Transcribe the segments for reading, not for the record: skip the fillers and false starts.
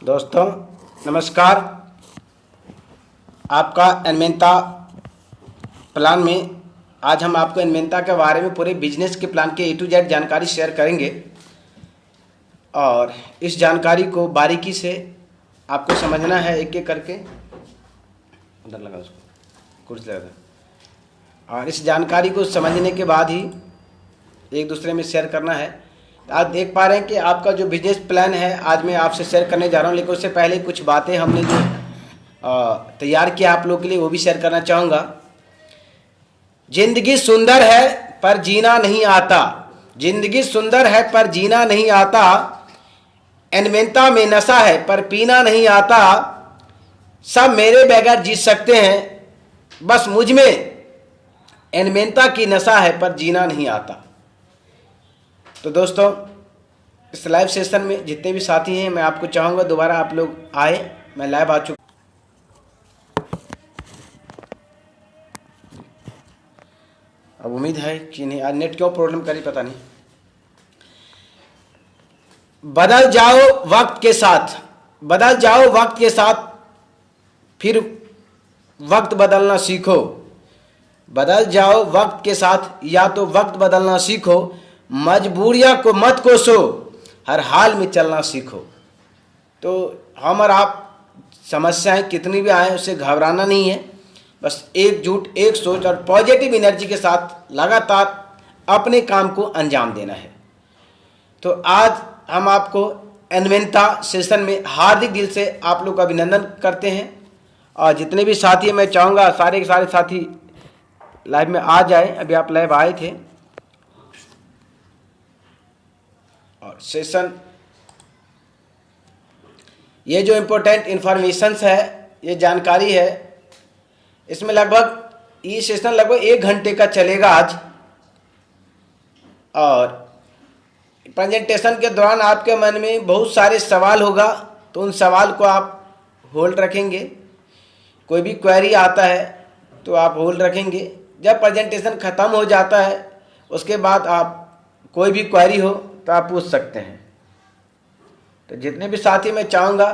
दोस्तों नमस्कार। आपका एनमेंता प्लान में आज हम आपको एनमेंता के बारे में पूरे बिजनेस के प्लान के A to Z जानकारी शेयर करेंगे और इस जानकारी को बारीकी से आपको समझना है एक एक करके। उधर लगा उसको कुर्सी लगा था। और इस जानकारी को समझने के बाद ही एक दूसरे में शेयर करना है। आप देख पा रहे हैं कि आपका जो बिजनेस प्लान है आज मैं आपसे शेयर करने जा रहा हूं, लेकिन उससे पहले कुछ बातें हमने जो तैयार किया आप लोगों के लिए वो भी शेयर करना चाहूँगा। जिंदगी सुंदर है पर जीना नहीं आता, जिंदगी सुंदर है पर जीना नहीं आता, एनमेंता में नशा है पर पीना नहीं आता, सब मेरे बगैर जी सकते हैं, बस मुझ में एनमेंता की नशा है पर जीना नहीं आता। तो दोस्तों इस लाइव सेशन में जितने भी साथी हैं मैं आपको चाहूँगा दोबारा आप लोग आए। मैं लाइव आ चुका। अब उम्मीद है कि नहीं, आज नेट क्यों प्रॉब्लम करी पता नहीं। बदल जाओ वक्त के साथ, बदल जाओ वक्त के साथ, फिर वक्त बदलना सीखो। बदल जाओ वक्त के साथ या तो वक्त बदलना सीखो, मजबूरियां को मत कोसो, हर हाल में चलना सीखो। तो हम और आप समस्याएं कितनी भी आए उससे घबराना नहीं है, बस एकजुट एक सोच और पॉजिटिव एनर्जी के साथ लगातार अपने काम को अंजाम देना है। तो आज हम आपको एनमेंता सेशन में हार्दिक दिल से आप लोग का अभिनंदन करते हैं और जितने भी साथी हैं मैं चाहूँगा सारे के सारे साथी लाइव में आ जाए। अभी आप लाइव आए थे और सेशन ये जो इम्पोर्टेंट इन्फॉर्मेशंस है, ये जानकारी है, इसमें लगभग ये सेशन लगभग 1 घंटे का चलेगा आज। और प्रेजेंटेशन के दौरान आपके मन में बहुत सारे सवाल होगा, तो उन सवाल को आप होल्ड रखेंगे। कोई भी क्वेरी आता है तो आप होल्ड रखेंगे। जब प्रेजेंटेशन ख़त्म हो जाता है उसके बाद आप कोई भी क्वेरी हो तो आप पूछ सकते हैं। तो जितने भी साथी मैं चाहूँगा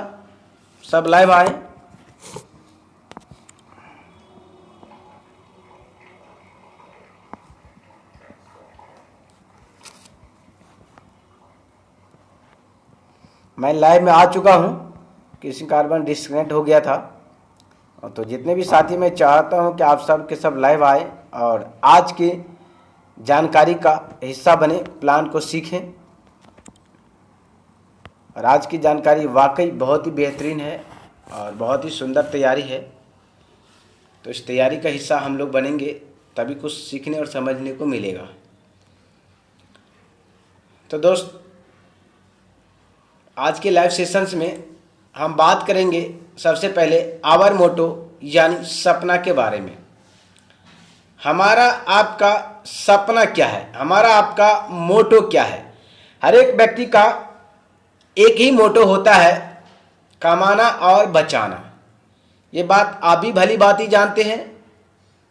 सब लाइव आए। मैं लाइव में आ चुका हूँ, किसी कारण डिस्कनेक्ट हो गया था। तो जितने भी साथी मैं चाहता हूँ कि आप सब के सब लाइव आए और आज की जानकारी का हिस्सा बने, प्लान को सीखें। और आज की जानकारी वाकई बहुत ही बेहतरीन है और बहुत ही सुंदर तैयारी है। तो इस तैयारी का हिस्सा हम लोग बनेंगे तभी कुछ सीखने और समझने को मिलेगा। तो दोस्त आज के लाइव सेशंस में हम बात करेंगे सबसे पहले आवर मोटो यानी सपना के बारे में। हमारा आपका सपना क्या है, हमारा आपका मोटो क्या है। हर एक व्यक्ति का एक ही मोटो होता है, कमाना और बचाना। ये बात आप भी भली बात ही जानते हैं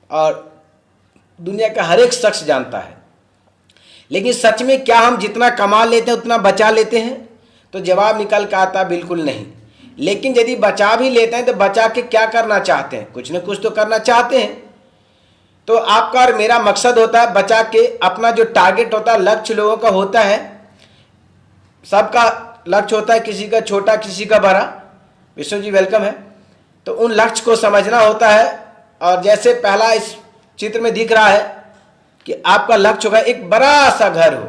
और दुनिया का हर एक शख्स जानता है। लेकिन सच में क्या हम जितना कमा लेते हैं उतना बचा लेते हैं? तो जवाब निकल के आता बिल्कुल नहीं। लेकिन यदि बचा भी लेते हैं तो बचा के क्या करना चाहते हैं? कुछ न कुछ तो करना चाहते हैं। तो आपका और मेरा मकसद होता है बचा के अपना जो टारगेट होता है, लक्ष्य लोगों का होता है, सबका लक्ष्य होता है, किसी का छोटा किसी का बड़ा। विष्णु जी वेलकम है। तो उन लक्ष्य को समझना होता है। और जैसे पहला इस चित्र में दिख रहा है कि आपका लक्ष्य होगा एक बड़ा सा घर हो,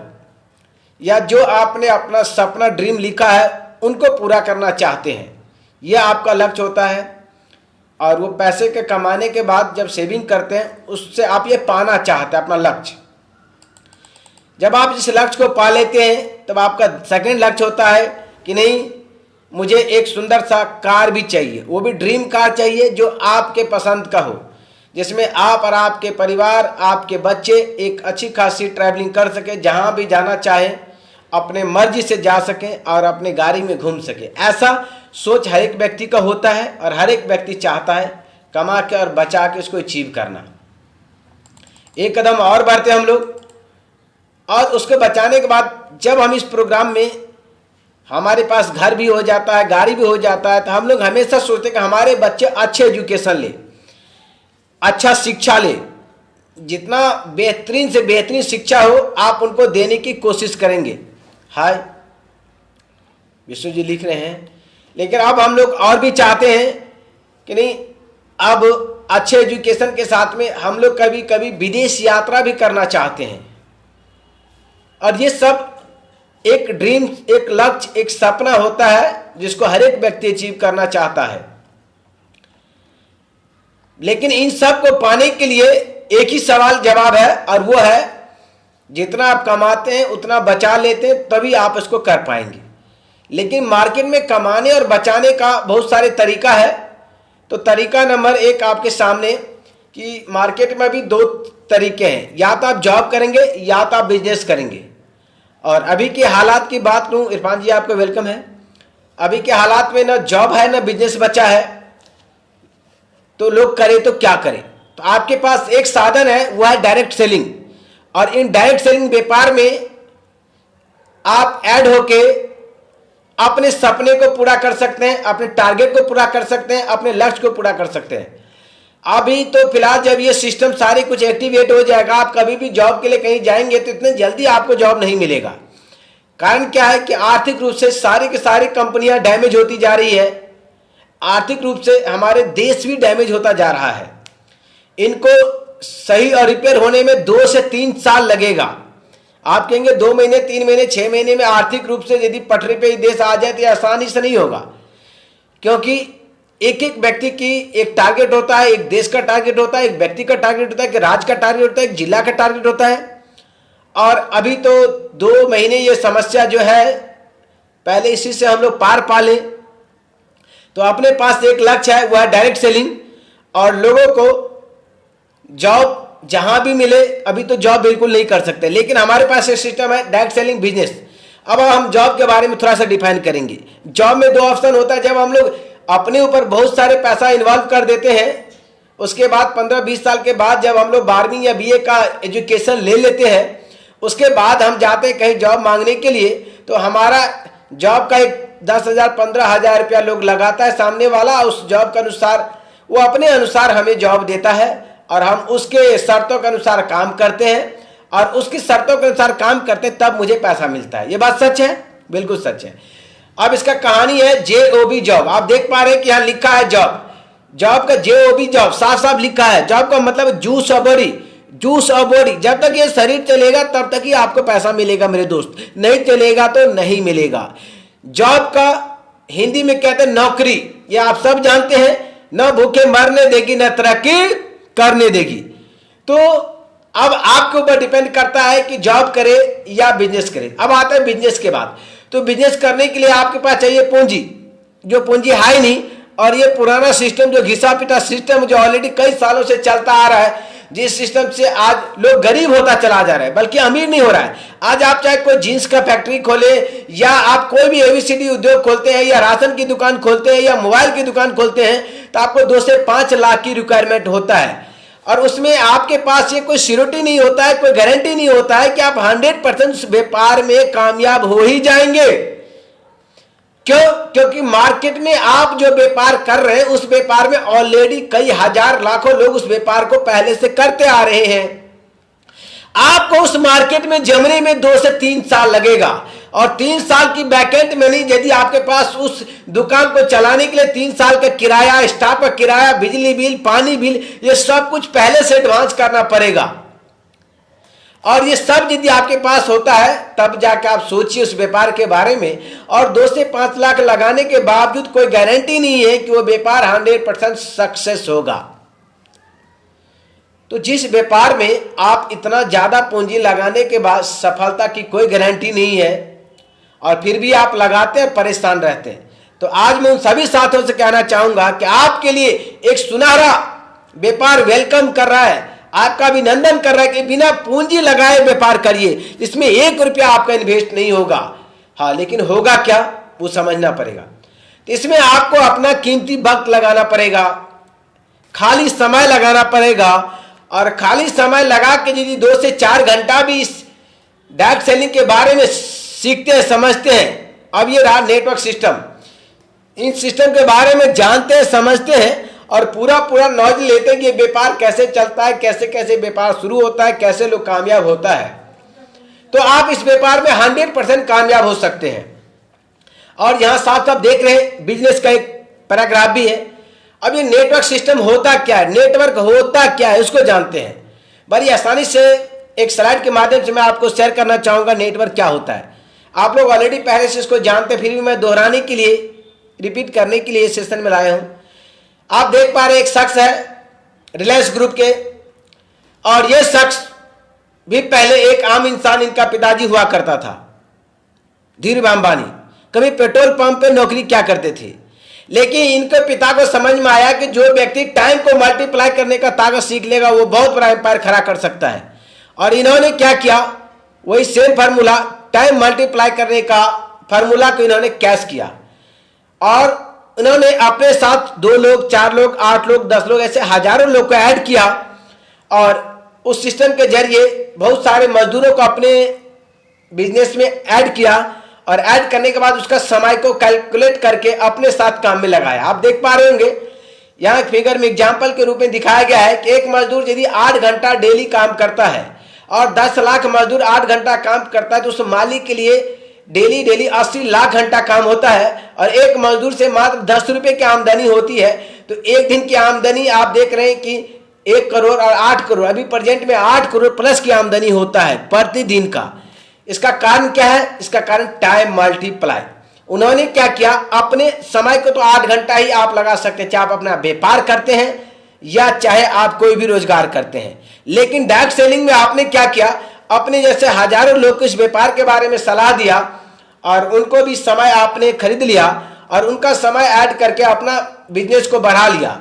या जो आपने अपना सपना ड्रीम लिखा है उनको पूरा करना चाहते हैं, यह आपका लक्ष्य होता है। और वो पैसे के कमाने के बाद जब सेविंग करते हैं उससे आप ये पाना चाहते हैं अपना लक्ष्य। जब आप इस लक्ष्य को पा लेते हैं तब आपका सेकंड लक्ष्य होता है कि नहीं, मुझे एक सुंदर सा कार भी चाहिए, वो भी ड्रीम कार चाहिए जो आपके पसंद का हो, जिसमें आप और आपके परिवार, आपके बच्चे एक अच्छी खासी ट्रैवलिंग कर सके, जहां भी जाना चाहे अपने मर्जी से जा सकें और अपने गाड़ी में घूम सके। ऐसा सोच हर एक व्यक्ति का होता है और हर एक व्यक्ति चाहता है कमा के और बचा के उसको अचीव करना। एक कदम और बढ़ते हम लोग, और उसको बचाने के बाद जब हम इस प्रोग्राम में हमारे पास घर भी हो जाता है, गाड़ी भी हो जाता है, तो हम लोग हमेशा सोचते हैं कि हमारे बच्चे अच्छे एजुकेशन ले, अच्छा शिक्षा ले, जितना बेहतरीन से बेहतरीन शिक्षा हो आप उनको देने की कोशिश करेंगे। हाय विष्णु जी लिख रहे हैं, लेकिन अब हम लोग और भी चाहते हैं कि नहीं, अब अच्छे एजुकेशन के साथ में हम लोग कभी कभी विदेश यात्रा भी करना चाहते हैं। और ये सब एक ड्रीम, एक लक्ष्य, एक सपना होता है जिसको हर एक व्यक्ति अचीव करना चाहता है। लेकिन इन सब को पाने के लिए एक ही सवाल जवाब है, और वो है जितना आप कमाते हैं उतना बचा लेते हैं, तभी आप इसको कर पाएंगे। लेकिन मार्केट में कमाने और बचाने का बहुत सारे तरीका है। तो तरीका नंबर 1 आपके सामने कि मार्केट में भी 2 तरीके हैं, या तो आप जॉब करेंगे या तो आप बिजनेस करेंगे। और अभी के हालात की बात करूं, इरफान जी आपको वेलकम है। अभी के हालात में ना जॉब है ना बिजनेस बचा है, तो लोग करें तो क्या करें। तो आपके पास एक साधन है, वह है डायरेक्ट सेलिंग। और इन डायरेक्ट सेलिंग व्यापार में आप ऐड होके अपने सपने को पूरा कर सकते हैं, अपने टारगेट को पूरा कर सकते हैं, अपने लक्ष्य को पूरा कर सकते हैं। अभी तो फिलहाल जब ये सिस्टम सारे कुछ एक्टिवेट हो जाएगा, आप कभी भी जॉब के लिए कहीं जाएंगे तो इतने जल्दी आपको जॉब नहीं मिलेगा। कारण क्या है कि आर्थिक रूप से सारी की सारी कंपनियां डैमेज होती जा रही है, आर्थिक रूप से हमारे देश भी डैमेज होता जा रहा है। इनको सही और रिपेयर होने में 2 से 3 साल लगेगा। आप कहेंगे 2 महीने, 3 महीने, 6 महीने में आर्थिक रूप से यदि पटरी पे देश आ जाए तो आसानी से नहीं होगा, क्योंकि एक एक व्यक्ति की एक टारगेट होता है, एक देश का टारगेट होता है, एक व्यक्ति का टारगेट होता है, एक राज्य का टारगेट होता है, एक जिला का टारगेट होता है। और अभी तो 2 महीने ये समस्या जो है, पहले इसी से हम लोग पार पा लें। तो अपने पास एक लक्ष्य है, वह है डायरेक्ट सेलिंग। और लोगों को जॉब जहां भी मिले, अभी तो जॉब बिल्कुल नहीं कर सकते, लेकिन हमारे पास एक सिस्टम है डायरेक्ट सेलिंग बिजनेस। अब हम जॉब के बारे में थोड़ा सा डिफाइन करेंगे। जॉब में 2 ऑप्शन होता है। जब हम लोग अपने ऊपर बहुत सारे पैसा इन्वॉल्व कर देते हैं, उसके बाद 15-20 साल के बाद जब हम लोग 12वीं या बीए का एजुकेशन ले लेते हैं, उसके बाद हम जाते हैं कहीं जॉब मांगने के लिए, तो हमारा जॉब का एक 10,000 15,000 रुपया लोग लगाता है सामने वाला। उस जॉब के अनुसार वो अपने अनुसार हमें जॉब देता है और हम उसके शर्तों के अनुसार काम करते हैं, और उसकी शर्तों के अनुसार काम करते हैं, तब मुझे पैसा मिलता है। ये बात सच है, बिल्कुल सच है। अब इसका कहानी है JOB जॉब। आप देख पा रहे हैं कि यहाँ लिखा है जॉब, जॉब का JOB जॉब साफ साफ लिखा है। जॉब का मतलब जूस और बॉडी, जूस और बॉडी। जब तक ये शरीर चलेगा तब तक ही आपको पैसा मिलेगा मेरे दोस्त, नहीं चलेगा तो नहीं मिलेगा। जॉब का हिंदी में कहते हैं नौकरी, ये आप सब जानते हैं। न भूखे मरने देगी न तरक्की करने देगी। तो अब आपके ऊपर डिपेंड करता है कि जॉब करे या बिजनेस करे। अब आता है बिजनेस के बाद। तो बिजनेस करने के लिए आपके पास चाहिए पूंजी, जो पूंजी है नहीं। और ये पुराना सिस्टम, जो घिसा पिटा सिस्टम, जो ऑलरेडी कई सालों से चलता आ रहा है, जिस सिस्टम से आज लोग गरीब होता चला जा रहा है, बल्कि अमीर नहीं हो रहा है। आज आप चाहे कोई जींस का फैक्ट्री खोले, या आप कोई भी ABCD उद्योग खोलते हैं, या राशन की दुकान खोलते हैं, या मोबाइल की दुकान खोलते हैं, तो आपको 2 से 5 लाख की रिक्वायरमेंट होता है। और उसमें आपके पास ये कोई सिक्योरिटी नहीं होता है, कोई गारंटी नहीं होता है कि आप 100% व्यापार में कामयाब हो ही जाएंगे। क्यों? क्योंकि मार्केट में आप जो व्यापार कर रहे हैं, उस व्यापार में ऑलरेडी कई हजार लाखों लोग उस व्यापार को पहले से करते आ रहे हैं। आपको उस मार्केट में जमने में 2 से 3 साल लगेगा, और 3 साल की बैकेंड में नहीं, यदि आपके पास उस दुकान को चलाने के लिए 3 साल का किराया, स्टाफ का किराया, बिजली बिल, पानी बिल, ये सब कुछ पहले से एडवांस करना पड़ेगा। और ये सब यदि आपके पास होता है, तब जाकर आप सोचिए उस व्यापार के बारे में। और 2 से 5 लाख लगाने के बावजूद कोई गारंटी नहीं है कि वो व्यापार 100% सक्सेस होगा। तो जिस व्यापार में आप इतना ज्यादा पूंजी लगाने के बाद सफलता की कोई गारंटी नहीं है, और फिर भी आप लगाते हैं, परेशान रहते हैं, तो आज मैं उन सभी साथियों से कहना चाहूंगा कि आपके लिए एक सुनहरा व्यापार वेलकम कर रहा है, आपका अभिनंदन कर रहा है कि बिना पूंजी लगाए व्यापार करिए। इसमें 1 रुपया आपका इन्वेस्ट नहीं होगा। हाँ, लेकिन होगा क्या, वो समझना पड़ेगा। तो इसमें आपको अपना कीमती वक्त लगाना पड़ेगा, खाली समय लगाना पड़ेगा। और खाली समय लगा के यदि 2 से 4 घंटा भी इस डायरेक्ट सेलिंग के बारे में सीखते हैं, समझते हैं, अब ये रहा नेटवर्क सिस्टम। इन सिस्टम के बारे में जानते हैं, समझते हैं और पूरा पूरा नॉलेज लेते हैं कि ये व्यापार कैसे चलता है, कैसे कैसे व्यापार शुरू होता है, कैसे लोग कामयाब होता है। तो आप इस व्यापार में 100% कामयाब हो सकते हैं। और यहां साफ साफ देख रहे हैं बिजनेस का एक पैराग्राफ भी है। अब ये नेटवर्क सिस्टम होता क्या है, नेटवर्क होता क्या है, उसको जानते हैं। बड़ी आसानी से एक स्लाइड के माध्यम से मैं आपको शेयर करना चाहूंगा नेटवर्क क्या होता है। आप लोग ऑलरेडी पहले से इसको जानते, फिर भी मैं दोहराने के लिए, रिपीट करने के लिए सेशन में लाया हूं। आप देख पा रहे एक शख्स है रिलायंस ग्रुप के, और यह शख्स भी पहले एक आम इंसान, इनका पिताजी हुआ करता था धीरूभाई अंबानी। कभी पेट्रोल पंप पे नौकरी क्या करते थे, लेकिन इनके पिता को समझ में आया कि जो व्यक्ति टाइम को मल्टीप्लाई करने का ताकत सीख लेगा वो बहुत बड़ा एम्पायर खड़ा कर सकता है। और इन्होंने क्या किया, वही सेम फार्मूला, टाइम मल्टीप्लाई करने का फार्मूला को इन्होंने कैश किया। और इन्होंने अपने साथ 2 लोग, 4 लोग, 8 लोग, 10 लोग, ऐसे हजारों लोग को ऐड किया। और उस सिस्टम के जरिए बहुत सारे मजदूरों को अपने बिजनेस में ऐड किया। और ऐड करने के बाद उसका समय को कैलकुलेट करके अपने साथ काम में लगाया। आप देख पा रहे होंगे यहाँ फिगर में एग्जाम्पल के रूप में दिखाया गया है कि एक मजदूर यदि 8 घंटा डेली काम करता है और 10 लाख मजदूर 8 घंटा काम करता है, तो उस मालिक के लिए डेली 80 लाख घंटा काम होता है। और एक मजदूर से मात्र 10 रुपए की आमदनी होती है। तो एक दिन की आमदनी आप देख रहे हैं कि 1 करोड़ और 8 करोड़, अभी प्रेजेंट में 8 करोड़ प्लस की आमदनी होता है प्रतिदिन का। इसका कारण क्या है, इसका कारण टाइम मल्टीप्लाई। उन्होंने क्या किया, अपने समय को तो 8 घंटा ही आप लगा सकते हैं, चाहे आप अपना व्यापार करते हैं या चाहे आप कोई भी रोजगार करते हैं। लेकिन डायरेक्ट सेलिंग में आपने क्या किया, अपने जैसे हजारों लोग को इस व्यापार के बारे में सलाह दिया और उनको भी समय आपने खरीद लिया और उनका समय ऐड करके अपना बिजनेस को बढ़ा लिया।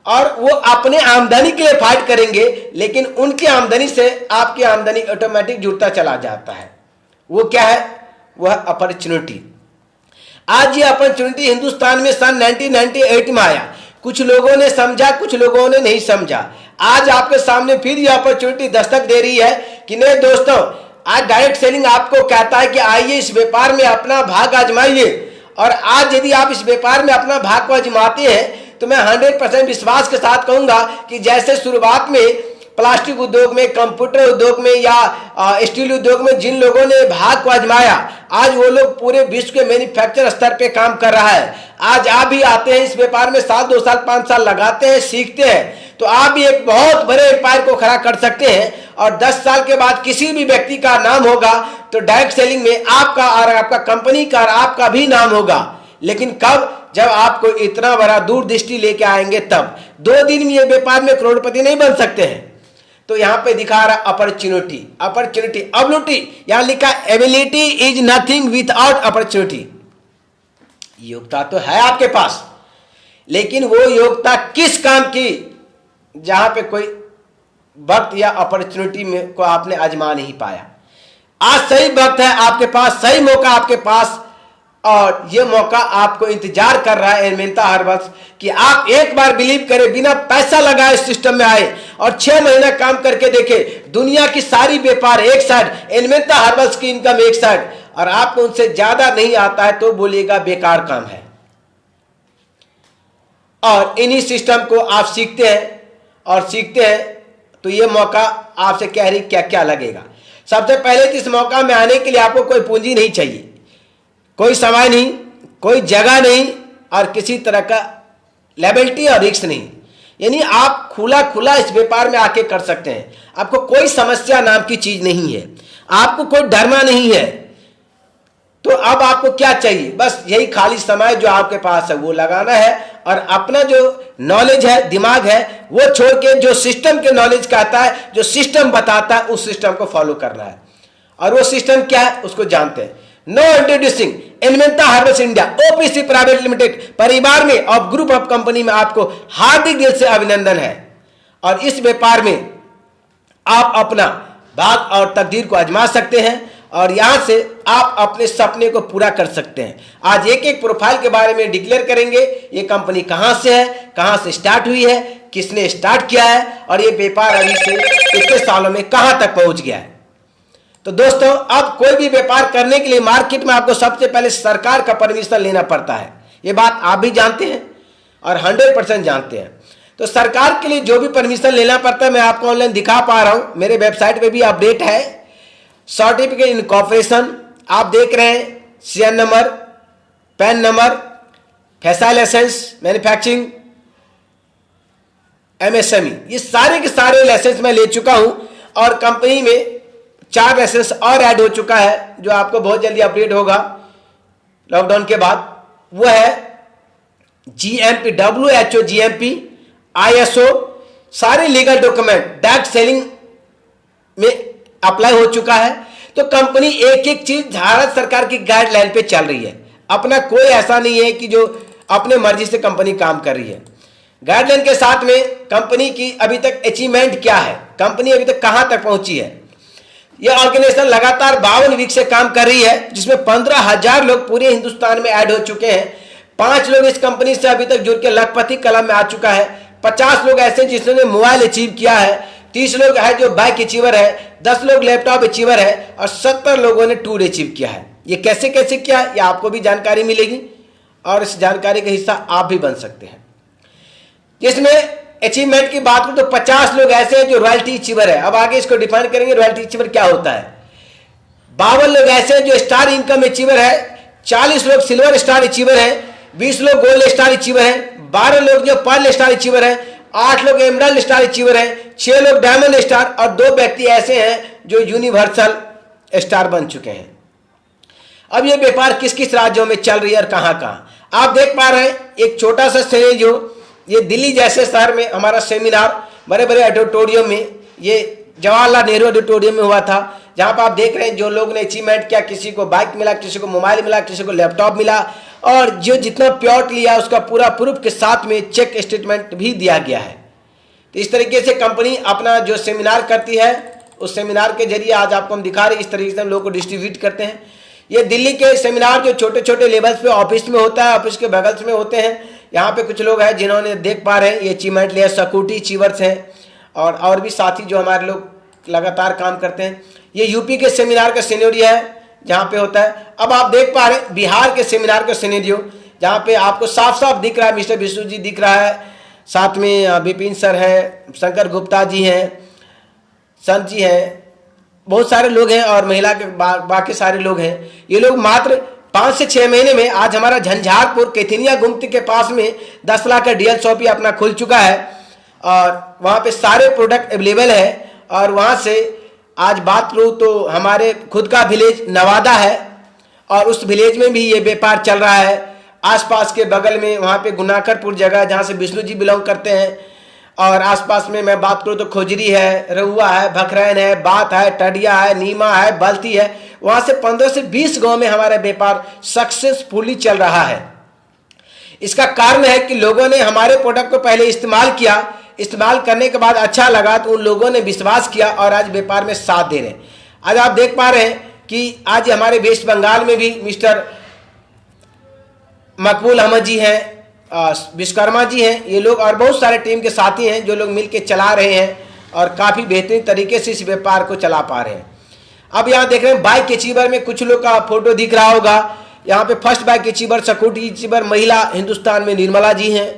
और वो अपने आमदनी के लिए फाइट करेंगे, लेकिन उनकी आमदनी से आपकी आमदनी ऑटोमेटिक जुड़ता चला जाता है। वो क्या है, वह अपॉर्चुनिटी। आज ये अपॉर्चुनिटी हिंदुस्तान में सन 1998 में आया। कुछ लोगों ने समझा, कुछ लोगों ने नहीं समझा। आज आपके सामने फिर ये अपॉर्चुनिटी दस्तक दे रही है कि नहीं दोस्तों, आज डायरेक्ट सेलिंग आपको कहता है कि आइए इस व्यापार में अपना भाग आजमाइए। और आज यदि आप इस व्यापार में अपना भाग को आजमाते हैं तो मैं 100% विश्वास के साथ कहूंगा कि जैसे शुरुआत में प्लास्टिक उद्योग में, कंप्यूटर उद्योग में या स्टील उद्योग में जिन लोगों ने भाग को आजमाया, आज वो लोग पूरे विश्व के मैन्युफैक्चर स्तर पे काम कर रहा है। आज आप भी आते हैं इस व्यापार में, 1 साल 2 साल 5 साल लगाते हैं, सीखते हैं, तो आप भी एक बहुत बड़े एम्पायर को खड़ा कर सकते हैं। और 10 साल के बाद किसी भी व्यक्ति का नाम होगा तो डायरेक्ट सेलिंग में आपका और आपका कंपनी का और आपका भी नाम होगा। लेकिन कब, जब आपको इतना बड़ा दूरदृष्टि लेके आएंगे तब। 2 दिन में ये व्यापार में करोड़पति नहीं बन सकते हैं। तो यहां पे दिखा रहा अपॉर्चुनिटी, अपॉर्चुनिटी, एबिलिटी, यहां लिखा ability is nothing without opportunity. योग्यता तो है आपके पास, लेकिन वो योग्यता किस काम की, जहां पे कोई वक्त या अपॉर्चुनिटी में को आपने आजमा नहीं पाया। आज सही वक्त है आपके पास, सही मौका आपके पास, और ये मौका आपको इंतजार कर रहा है एनमेंथा हर्बल्स कि आप एक बार बिलीव करें, बिना पैसा लगाए इस सिस्टम में आए और 6 महीना काम करके देखे। दुनिया की सारी व्यापार एक साइड, एनमेंथा हर्बल्स की इनकम एक साइड, और आपको उनसे ज्यादा नहीं आता है तो बोलिएगा बेकार काम है। और इन्हीं सिस्टम को आप सीखते हैं और सीखते हैं तो ये मौका आपसे कह रही क्या क्या लगेगा। सबसे पहले तो इस मौका में आने के लिए आपको कोई पूंजी नहीं चाहिए, कोई समय नहीं, कोई जगह नहीं और किसी तरह का लायबिलिटी और रिस्क नहीं। यानी आप खुला खुला इस व्यापार में आके कर सकते हैं। आपको कोई समस्या नाम की चीज नहीं है, आपको कोई डरना नहीं है। तो अब आपको क्या चाहिए, बस यही खाली समय जो आपके पास है वो लगाना है और अपना जो नॉलेज है, दिमाग है, वो छोड़ के जो सिस्टम के नॉलेज कहता है, जो सिस्टम बताता है, उस सिस्टम को फॉलो करना है। और वो सिस्टम क्या है उसको जानते हैं। नो इंट्रोड्यूसिंग एनमेंथा herbals India OPC private limited परिवार में और ग्रुप ऑफ कंपनी में आपको हार्दिक दिल से अभिनंदन है। और इस व्यापार में आप अपना भाग और तकदीर को आजमा सकते हैं और यहां से आप अपने सपने को पूरा कर सकते हैं। आज एक एक प्रोफाइल के बारे में डिक्लेयर करेंगे। ये कंपनी कहां से है, कहां से स्टार्ट हुई है, किसने स्टार्ट किया है और ये व्यापार अभी से इतने सालों में कहां तक पहुंच गया है। तो दोस्तों, अब कोई भी व्यापार करने के लिए मार्केट में आपको सबसे पहले सरकार का परमिशन लेना पड़ता है। ये बात आप भी जानते हैं और 100% जानते हैं। तो सरकार के लिए जो भी परमिशन लेना पड़ता है मैं आपको ऑनलाइन दिखा पा रहा हूं, मेरे वेबसाइट पे भी अपडेट है। सर्टिफिकेट इनकॉर्पोरेशन आप देख रहे हैं, सीएन नंबर, पैन नंबर, फैसल लाइसेंस, मैन्युफैक्चरिंग, एमएसएमई, ये सारे के सारे लाइसेंस मैं ले चुका हूं और कंपनी में 4 लाइसेंस और ऐड हो चुका है जो आपको बहुत जल्दी अपडेट होगा लॉकडाउन के बाद। वो है जीएमपी, WHO, जीएमपी, ISO, सारे लीगल डॉक्यूमेंट डायरेक्ट सेलिंग में अप्लाई हो चुका है। तो कंपनी एक एक चीज भारत सरकार की गाइडलाइन पे चल रही है। अपना कोई ऐसा नहीं है कि जो अपने मर्जी से कंपनी काम कर रही है। गाइडलाइन के साथ में कंपनी की अभी तक अचीवमेंट क्या है, कंपनी अभी तक कहां तक पहुंची है। यह ऑर्गेनाइजेशन लगातार 52 वीक से काम कर रही है, जिसमें 15,000 लोग पूरे हिंदुस्तान में ऐड हो चुके हैं। 5 लोग इस कंपनी से अभी तक जुड़ के लखपति कलम में आ चुका है। 50 लोग ऐसे जिन्होंने मोबाइल अचीव किया है। 30 लोग है जो बाइक अचीवर है। 10 लोग लैपटॉप अचीवर है और 70 लोगों ने टूर अचीव किया है। ये कैसे कैसे किया, ये आपको भी जानकारी मिलेगी और इस जानकारी का हिस्सा आप भी बन सकते हैं। जिसमें अचीवमेंट की बात करूं तो 50 लोग ऐसे हैं जो रॉयल्टी अचीवर है। अब आगे इसको डिफाइन करेंगे रॉयल्टी अचीवर क्या होता है। 52 लोग ऐसे हैं जो स्टार इनकम अचीवर है। 40 लोग सिल्वर स्टार अचीवर है। 20 लोग गोल्ड स्टार अचीवर है। 12 लोग जो पर्ल स्टार अचीवर है। 8 लोग एमराल्ड स्टार अचीवर है। 6 लोग डायमंड स्टार और 2 व्यक्ति ऐसे हैं जो यूनिवर्सल स्टार बन चुके हैं। अब ये व्यापार किस किस राज्यों में चल रही है और कहां कहां आप देख पा रहे हैं। एक छोटा सा सिनेरियो, ये दिल्ली जैसे शहर में हमारा सेमिनार बड़े बड़े ऑडिटोरियम में, ये जवाहरलाल नेहरू ऑडिटोरियम में हुआ था, जहां पर आप देख रहे हैं जो लोग ने अचीवमेंट किया, किसी को बाइक मिला, किसी को मोबाइल मिला, किसी को लैपटॉप मिला और जो जितना प्लॉट लिया उसका पूरा प्रूफ के साथ में चेक स्टेटमेंट भी दिया गया है। तो इस तरीके से कंपनी अपना जो सेमिनार करती है उस सेमिनार के जरिए आज आपको हम दिखा रहे हैं, इस तरीके से हम लोगों को डिस्ट्रीब्यूट करते हैं। ये दिल्ली के सेमिनार जो छोटे छोटे लेवल्स पे ऑफिस में होता है, ऑफिस के बगल्स में होते हैं। यहाँ पे कुछ लोग हैं जिन्होंने देख पा रहे हैं ये अचीवमेंट लिया, सिक्योरिटी अचीवर्स हैं और भी साथी जो हमारे लोग लगातार काम करते हैं। ये यूपी के सेमिनार का सिनेरियो है जहाँ पे होता है। अब आप देख पा रहे हैं बिहार के सेमिनार का सिनेरियो, जहाँ पे आपको साफ साफ दिख रहा है मिस्टर विष्णु जी दिख रहा है, साथ में विपिन सर है, शंकर गुप्ता जी हैं, संत जी हैं, बहुत सारे लोग हैं और महिला के बाकी सारे लोग हैं। ये लोग मात्र 5 से 6 महीने में आज हमारा झंझारपुर कैथनिया गुमती के पास में 10 लाख का डीएल शॉप अपना खुल चुका है और वहाँ पे सारे प्रोडक्ट अवेलेबल है। और वहाँ से आज बात करूँ तो हमारे खुद का विलेज नवादा है और उस विलेज में भी ये व्यापार चल रहा है। आसपास के बगल में वहाँ पे गुनाकरपुर जगह जहाँ से विष्णु जी बिलोंग करते हैं और आसपास में मैं बात करूँ तो खोजरी है, रहुआ है, भखरैन है, बात है, टडिया है, नीमा है, बल्ती है। वहाँ से 15 से 20 गांव में हमारा व्यापार सक्सेसफुली चल रहा है। इसका कारण है कि लोगों ने हमारे प्रोडक्ट को पहले इस्तेमाल किया, इस्तेमाल करने के बाद अच्छा लगा तो उन लोगों ने विश्वास किया और आज व्यापार में साथ दे रहे हैं। आज आप देख पा रहे हैं कि आज हमारे वेस्ट बंगाल में भी मिस्टर मकबूल अहमद जी हैं, विश्वकर्मा जी हैं, ये लोग और बहुत सारे टीम के साथी हैं जो लोग मिलकर चला रहे हैं और काफ़ी बेहतरीन तरीके से इस व्यापार को चला पा रहे हैं। अब यहाँ देख रहे हैं बाइक अचीवर में कुछ लोग का फोटो दिख रहा होगा। यहाँ पे first bike achiever, security achiever महिला हिंदुस्तान में निर्मला जी हैं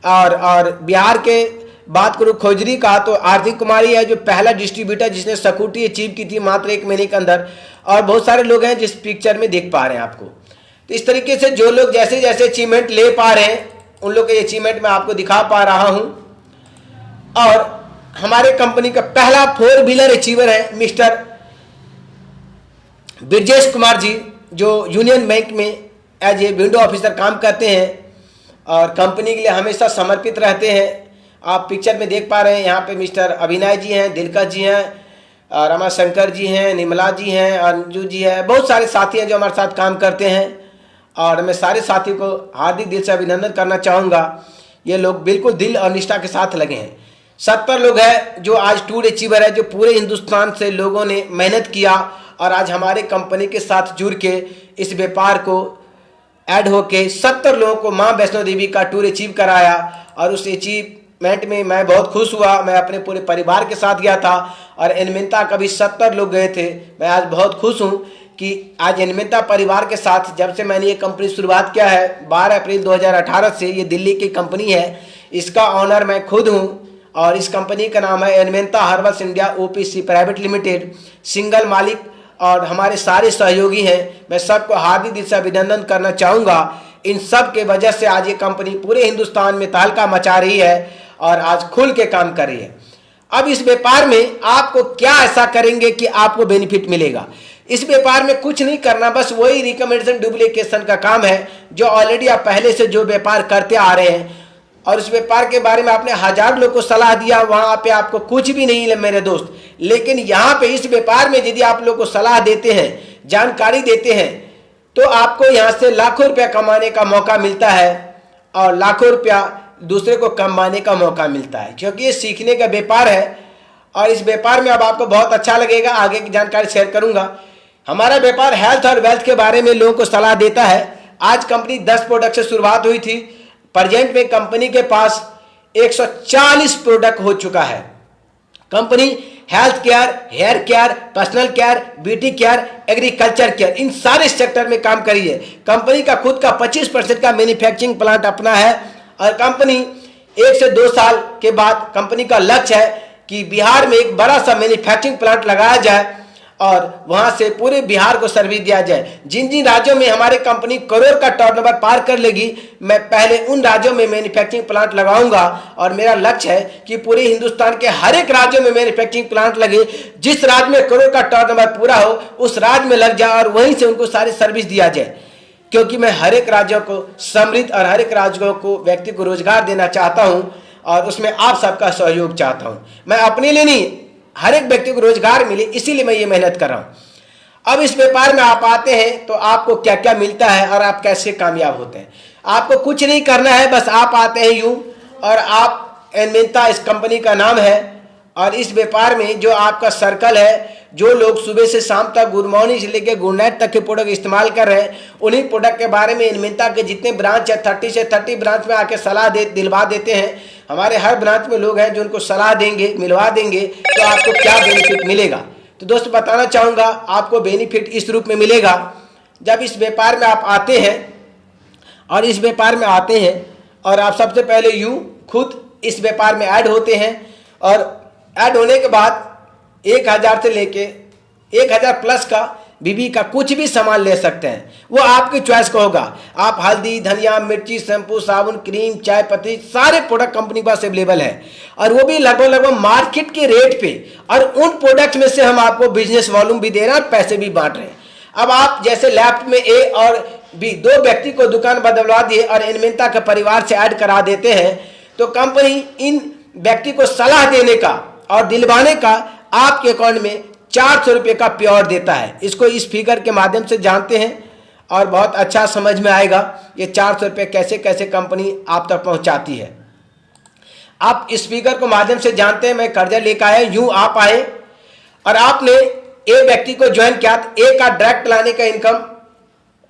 और बिहार के बात करूँ खोजरी का तो आरती कुमारी है जो पहला डिस्ट्रीब्यूटर जिसने सिक्योरिटी अचीव की थी मात्र 1 महीने के अंदर। और बहुत सारे लोग हैं जिस पिक्चर में देख पा रहे हैं आपको। तो इस तरीके से जो लोग जैसे जैसे अचीवमेंट ले पा रहे हैं उन लोग के अचीवमेंट मैं आपको दिखा पा रहा हूं। और हमारे कंपनी का पहला 4 व्हीलर अचीवर है मिस्टर ब्रजेश कुमार जी जो यूनियन बैंक में एज ए विंडो ऑफिसर काम करते हैं और कंपनी के लिए हमेशा समर्पित रहते हैं। आप पिक्चर में देख पा रहे हैं यहाँ पे मिस्टर अभिनय जी हैं, दिलकश जी हैं, रमाशंकर जी हैं, निर्मला जी हैं, अंजू जी हैं, बहुत सारे साथी हैं जो हमारे साथ काम करते हैं। और मैं सारे साथियों को हार्दिक दिल से अभिनंदन करना चाहूँगा। ये लोग बिल्कुल दिल और निष्ठा के साथ लगे हैं। 70 लोग हैं जो आज टूर अचीवर है, जो पूरे हिंदुस्तान से लोगों ने मेहनत किया और आज हमारे कंपनी के साथ जुड़ के इस व्यापार को ऐड होके 70 लोगों को माँ वैष्णो देवी का टूर अचीव कराया और उस अचीव में मैं बहुत खुश हुआ। मैं अपने पूरे परिवार के साथ गया था और एनमिनता कभी 70 लोग गए थे। मैं आज बहुत खुश हूँ कि आज एनमिनता परिवार के साथ जब से मैंने ये कंपनी शुरुआत किया है 12 अप्रैल 2018 से, ये दिल्ली की कंपनी है, इसका ऑनर मैं खुद हूँ और इस कंपनी का नाम है एनमिनता herbals India OPC private limited. Single मालिक और हमारे सारे सहयोगी हैं। मैं सबको हार्दिक दिल से अभिनंदन करना चाहूँगा। इन सब के वजह से आज ये कंपनी पूरे हिंदुस्तान में तहलका मचा रही है और आज खुल के काम कर रही है। अब इस व्यापार में आपको क्या ऐसा करेंगे कि आपको बेनिफिट मिलेगा। इस व्यापार में कुछ नहीं करना, बस वही रिकमेंडेशन डुप्लीकेशन का काम है जो ऑलरेडी आप पहले से जो व्यापार करते आ रहे हैं। और इस व्यापार के बारे में आपने हजार लोग को सलाह दिया, वहां पे आपको कुछ भी नहीं मेरे दोस्त। लेकिन यहाँ पे इस व्यापार में यदि आप लोग को सलाह देते हैं, जानकारी देते हैं, तो आपको यहाँ से लाखों रुपया कमाने का मौका मिलता है और लाखों रुपया दूसरे को कमाने का मौका मिलता है, क्योंकि ये सीखने का व्यापार है। और इस व्यापार में अब आपको बहुत अच्छा लगेगा, आगे की जानकारी शेयर करूंगा। हमारा व्यापार हेल्थ और वेल्थ के बारे में लोगों को सलाह देता है। आज कंपनी 10 प्रोडक्ट से शुरुआत हुई थी। प्रेजेंट में कंपनी के पास 140 प्रोडक्ट हो चुका है। Company health care, hair care, personal care, beauty care, agriculture care, इन सारे सेक्टर में काम करी है। कंपनी का खुद का 25% का मैन्युफैक्चरिंग प्लांट अपना है और कंपनी 1 से 2 साल के बाद कंपनी का लक्ष्य है कि बिहार में एक बड़ा सा मैन्युफैक्चरिंग प्लांट लगाया जाए और वहां से पूरे बिहार को सर्विस दिया जाए। जिन जिन राज्यों में हमारे कंपनी करोड़ का टर्नओवर पार कर लेगी, मैं पहले उन राज्यों में मैन्युफैक्चरिंग प्लांट लगाऊंगा और मेरा लक्ष्य है कि पूरे हिंदुस्तान के हर एक राज्यों में मैन्युफैक्चरिंग प्लांट लगे। जिस राज्य में करोड़ का टर्नओवर पूरा हो उस राज्य में लग जाए और वहीं से उनको सारी सर्विस दिया जाए, क्योंकि मैं हर एक राज्यों को समृद्ध और हर एक राज्यों को व्यक्ति को रोजगार देना चाहता हूं और उसमें आप सबका सहयोग चाहता हूं। मैं अपने लिए नहीं, हर एक व्यक्ति को रोजगार मिले, इसीलिए मैं ये मेहनत कर रहा हूं। अब इस व्यापार में आप आते हैं तो आपको क्या क्या मिलता है और आप कैसे कामयाब होते हैं। आपको कुछ नहीं करना है, बस आप आते हैं यूं और आप एनमिनता इस कंपनी का नाम है। और इस व्यापार में जो आपका सर्कल है, जो लोग सुबह से शाम तक गुड मॉर्निंग से लेकर गुड नाइट तक के प्रोडक्ट इस्तेमाल कर रहे हैं, उन्हीं प्रोडक्ट के बारे में एनमिनता के जितने ब्रांच है 30 से 30 ब्रांच में आके सलाह दिलवा देते हैं। हमारे हर ब्रांच में लोग हैं जो उनको सलाह देंगे, मिलवा देंगे तो आपको क्या बेनिफिट मिलेगा। तो दोस्तों बताना चाहूँगा, आपको बेनिफिट इस रूप में मिलेगा। जब इस व्यापार में आप आते हैं और इस व्यापार में आते हैं और आप सबसे पहले यूँ खुद इस व्यापार में ऐड होते हैं और ऐड होने के बाद 1000 से लेके 1000 प्लस का बीबी का कुछ भी सामान ले सकते हैं। वो आपकी चॉइस का होगा। आप हल्दी, धनिया, मिर्ची, शैम्पू, साबुन, क्रीम, चाय पत्ती, सारे प्रोडक्ट कंपनी पास अवेलेबल है और वो भी लगभग मार्केट के रेट पे। और उन प्रोडक्ट में से हम आपको बिजनेस वॉल्यूम भी दे रहे हैं और पैसे भी बांट रहे हैं। अब आप जैसे लेफ्ट में ए और बी 2 व्यक्ति को दुकान बदलवा दिए और एनमिनता के परिवार से ऐड करा देते हैं, तो कंपनी इन व्यक्ति को सलाह देने का और दिलवाने का आपके अकाउंट में 400 रुपये का प्योर देता है। इसको इस फिगर के माध्यम से जानते हैं और बहुत अच्छा समझ में आएगा ये 400 रुपये कैसे कैसे कंपनी आप तक पहुंचाती है। आप इस फिगर को माध्यम से जानते हैं। मैं कर्जा लेकर आया, यूं आप आए और आपने ए व्यक्ति को ज्वाइन किया, तो ए का डायरेक्ट लाने का इनकम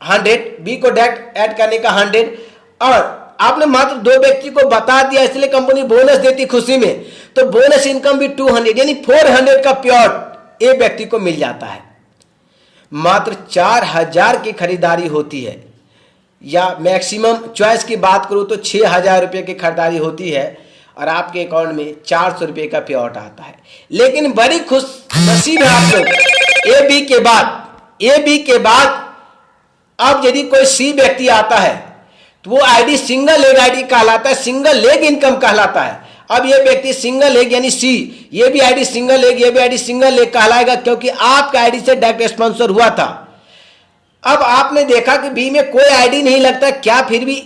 100, बी को डायरेक्ट ऐड करने का 100 और आपने मात्र 2 व्यक्ति को बता दिया, इसलिए कंपनी बोनस देती खुशी में, तो बोनस इनकम भी 200 यानी 400 का प्योर एक व्यक्ति को मिल जाता है। मात्र 4000 की खरीदारी होती है या मैक्सिमम चॉइस की बात करूं तो 6000 रुपये की खरीदारी होती है और आपके अकाउंट में 400 रुपये का पेआउट आता है। लेकिन बड़ी खुश नसीब है आप लोग, ए बी के बाद अब यदि कोई सी व्यक्ति आता है तो वो आईडी सिंगल लेग आईडी कहलाता है, सिंगल लेग इनकम कहलाता है। अब ये व्यक्ति सिंगल लेग यानी सी, ये भी आईडी सिंगल लेग, ये भी आईडी सिंगल लेग कहलाएगा, क्योंकि आपका आईडी से डायरेक्ट स्पॉन्सर हुआ था। अब आपने देखा कि बी में कोई आईडी नहीं लगता, क्या फिर भी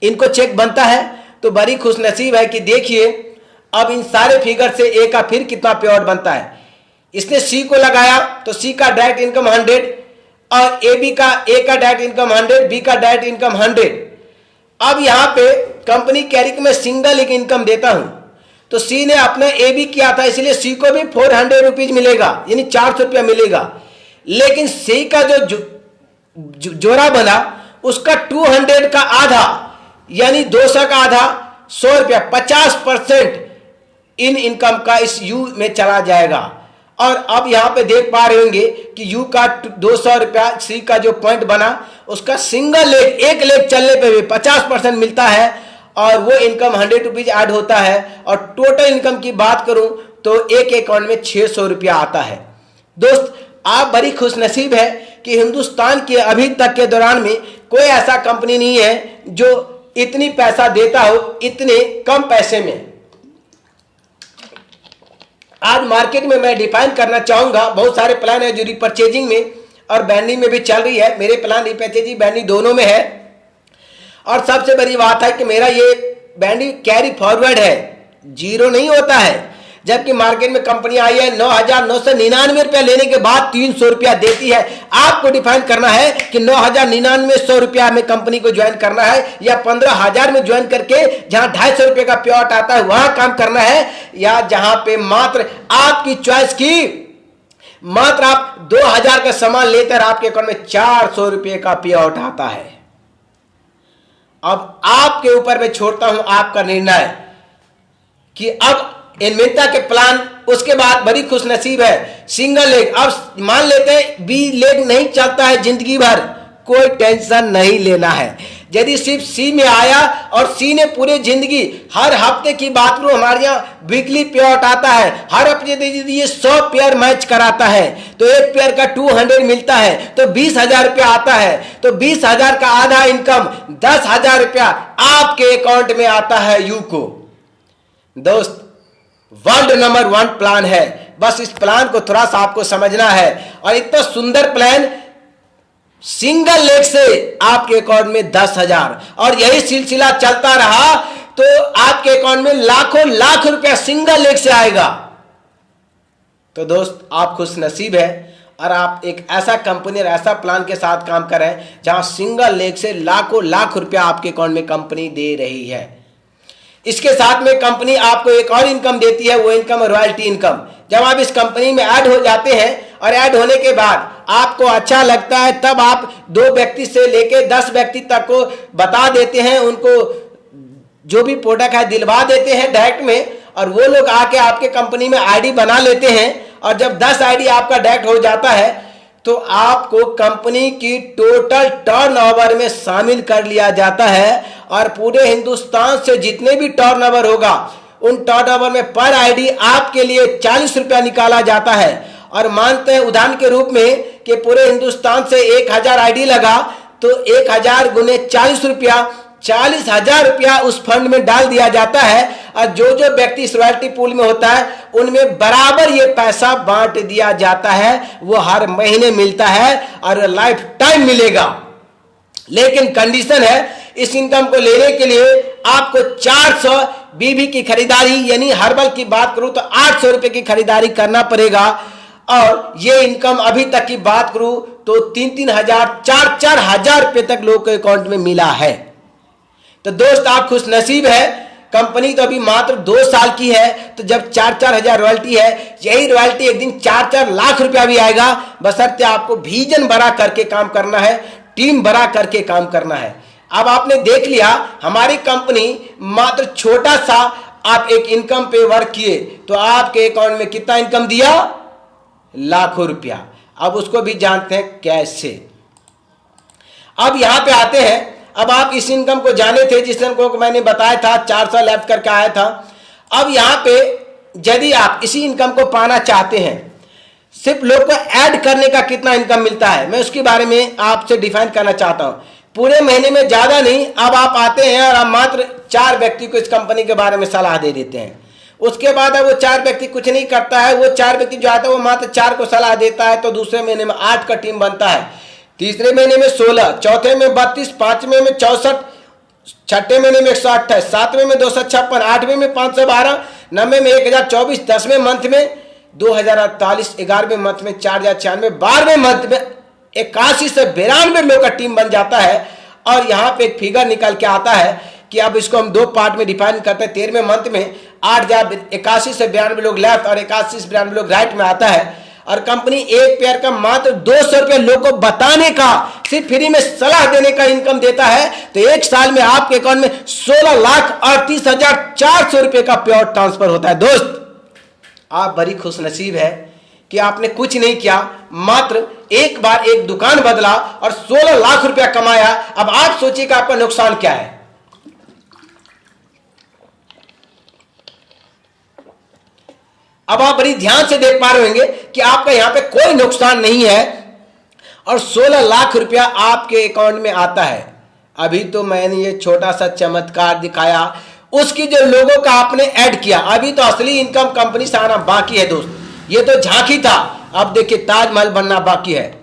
इनको चेक बनता है? तो बड़ी खुशनसीब है कि देखिए अब इन सारे फिगर से ए का फिर कितना पेआउट बनता है। इसने सी को लगाया तो सी का डायरेक्ट इनकम 100 और ए का डायरेक्ट इनकम 100, बी का डायरेक्ट इनकम 100। अब यहां पे कंपनी कैरिक में सिंगल एक इनकम देता हूं, तो सी ने अपना ए भी किया था, इसलिए सी को भी 400 रुपीज मिलेगा यानी 400 रुपया मिलेगा। लेकिन सी का जो जोड़ा बना उसका 200 का आधा यानी 200 का आधा 100 रुपया 50% इन इनकम का इस यू में चला जाएगा। और अब यहां पे देख पा रहे होंगे कि यू का 200 रुपया, सी का जो पॉइंट बना उसका सिंगल लेग, एक लेग चलने पे भी 50% मिलता है और वो इनकम 100 रुपीज ऐड होता है। और टोटल इनकम की बात करूं तो एक अकाउंट में 600 रुपया आता है। दोस्त, आप बड़ी खुशनसीब है कि हिंदुस्तान के अभी तक के दौरान में कोई ऐसा कंपनी नहीं है जो इतनी पैसा देता हो इतने कम पैसे में। आज मार्केट में मैं डिफाइन करना चाहूंगा, बहुत सारे प्लान है जो रिपर्चेजिंग में और बैंडिंग में भी चल रही है। मेरे प्लान रिपर्चेजिंग बैंडिंग दोनों में है। और सबसे बड़ी बात है कि मेरा ये बैंडिंग कैरी फॉरवर्ड है, जीरो नहीं होता है। जबकि मार्केट में कंपनी आई है 9,999 रुपया लेने के बाद 300 रुपया देती है। आपको डिफाइन करना है कि 9,099 100 रुपया में कंपनी को ज्वाइन करना है या 15,000 में ज्वाइन करके जहां 250 रुपये का प्लॉट आता है वहां काम करना है, या जहां पे मात्र आपकी चॉइस की मात्र आप 2,000 का सामान लेकर आपके अकाउंट में 400 रुपये का प्लॉट आता है। अब आपके ऊपर मैं छोड़ता हूं आपका निर्णय कि अब इनमेंटा के प्लान, उसके बाद बड़ी खुशनसीब है सिंगल लेग। अब मान लेते हैं बी लेग नहीं चलता है जिंदगी भर, कोई टेंशन नहीं लेना है। यदि सिर्फ सी में आया और सी ने पूरे जिंदगी हर हफ्ते की बात करूं, हमारे यहाँ वीकली पेआउट आता है, हर हफ्ते ये 100 पेयर मैच कराता है तो एक पेयर का 200 मिलता है तो 20,000 रुपया आता है। तो 20,000 का आधा इनकम 10,000 रुपया आपके अकाउंट में आता है यू को। दोस्त, वर्ल्ड नंबर 1 प्लान है, बस इस प्लान को थोड़ा सा आपको समझना है। और इतना सुंदर प्लान सिंगल लेग से आपके अकाउंट में 10,000, और यही सिलसिला चलता रहा तो आपके अकाउंट में लाखों लाख रुपया सिंगल लेग से आएगा। तो दोस्त, आप खुश नसीब है और आप एक ऐसा कंपनी और ऐसा प्लान के साथ काम कर रहे हैं जहां सिंगल लेग से लाखों लाख रुपया आपके अकाउंट में कंपनी दे रही है। इसके साथ में कंपनी आपको एक और इनकम देती है, वो इनकम रॉयल्टी इनकम। जब आप इस कंपनी में ऐड हो जाते हैं और ऐड होने के बाद आपको अच्छा लगता है तब आप 2 व्यक्ति से लेके 10 व्यक्ति तक को बता देते हैं, उनको जो भी प्रोडक्ट है दिलवा देते हैं डायरेक्ट में, और वो लोग आके आपके कंपनी में आईडी बना लेते हैं। और जब 10 आईडी आपका डायरेक्ट हो जाता है तो आपको कंपनी की टोटल टर्नओवर में शामिल कर लिया जाता है। और पूरे हिंदुस्तान से जितने भी टर्नओवर होगा उन टर्नओवर में पर आईडी आपके लिए 40 रुपया निकाला जाता है। और मानते हैं उदाहरण के रूप में कि पूरे हिंदुस्तान से 1,000 आईडी लगा तो 1,000 गुने 40 रुपया, 40,000 रुपया उस फंड में डाल दिया जाता है। और जो जो व्यक्ति इस रॉयल्टी पूल में होता है उनमें बराबर ये पैसा बांट दिया जाता है। वो हर महीने मिलता है और लाइफ टाइम मिलेगा। लेकिन कंडीशन है, इस इनकम को लेने के लिए आपको 400 बीबी की खरीदारी, यानी हर्बल की बात करूं तो 800 रुपए की खरीदारी करना पड़ेगा। और ये इनकम अभी तक की बात करूं तो 3-3 हजार, 4-4 हजार रुपए तक लोगों के अकाउंट में मिला है। तो दोस्त, आप खुश नसीब है। कंपनी तो अभी मात्र 2 साल की है, तो जब 4-4 हजार रॉयल्टी है, यही रॉयल्टी एक दिन 4-4 लाख रुपया भी आएगा, बशर्ते आपको विजन बड़ा करके काम करना है, टीम बड़ा करके काम करना है। अब आपने देख लिया हमारी कंपनी मात्र छोटा सा आप एक इनकम पे वर्क किए तो आपके अकाउंट में कितना इनकम दिया? लाखों रुपया। अब उसको भी जानते हैं कैसे। अब यहां पे आते हैं, अब आप इस इनकम को जाने थे जिस इनकम को मैंने बताया था 400 लेफ्ट करके आया था। अब यहां पे यदि आप इसी इनकम को पाना चाहते हैं, सिर्फ लोग को ऐड करने का कितना इनकम मिलता है मैं उसके बारे में आपसे डिफाइन करना चाहता हूं। पूरे महीने में ज्यादा नहीं, अब आप आते हैं और आप मात्र 4 व्यक्ति को इस कंपनी के बारे में सलाह दे देते हैं। उसके बाद अब वो 4 व्यक्ति कुछ नहीं करता है, वो 4 व्यक्ति जो आता है वो मात्र 4 को सलाह देता है, तो दूसरे महीने में 8 का टीम बनता है, तीसरे महीने में 16, चौथे में 32, पांचवें में 64, छठे महीने में 128, सातवें में 256, आठवें में 512, नवे में 1024, 10वें मंथ में 2048, 11वें मंथ में 4096, 12वें मंथ में 81 से 92 लोग का टीम बन जाता है। और यहाँ पे एक फिगर निकल के आता है कि अब इसको हम 2 पार्ट में डिफाइन करते हैं। 13वें मंथ में 81 से 92 लोग लेफ्ट और 81 से 92 लोग राइट में आता है। और कंपनी एक पेयर का मात्र 200 रुपये लोगों को बताने का, सिर्फ फ्री में सलाह देने का इनकम देता है, तो एक साल में आपके अकाउंट में 16,38,400 रुपये का प्योर ट्रांसफर होता है। दोस्त, आप बड़ी खुशनसीब है कि आपने कुछ नहीं किया, मात्र एक बार एक दुकान बदला और 16 लाख रुपया कमाया। अब आप सोचिएगा आपका नुकसान क्या है। अब आप बड़ी ध्यान से देख पा रहे होंगे कि आपका यहां पे कोई नुकसान नहीं है और 16 लाख रुपया आपके अकाउंट में आता है। अभी तो मैंने ये छोटा सा चमत्कार दिखाया, उसकी जो लोगों का आपने ऐड किया, अभी तो असली इनकम कंपनी से आना बाकी है दोस्त। ये तो झांकी था, अब देखिए ताजमहल बनना बाकी है।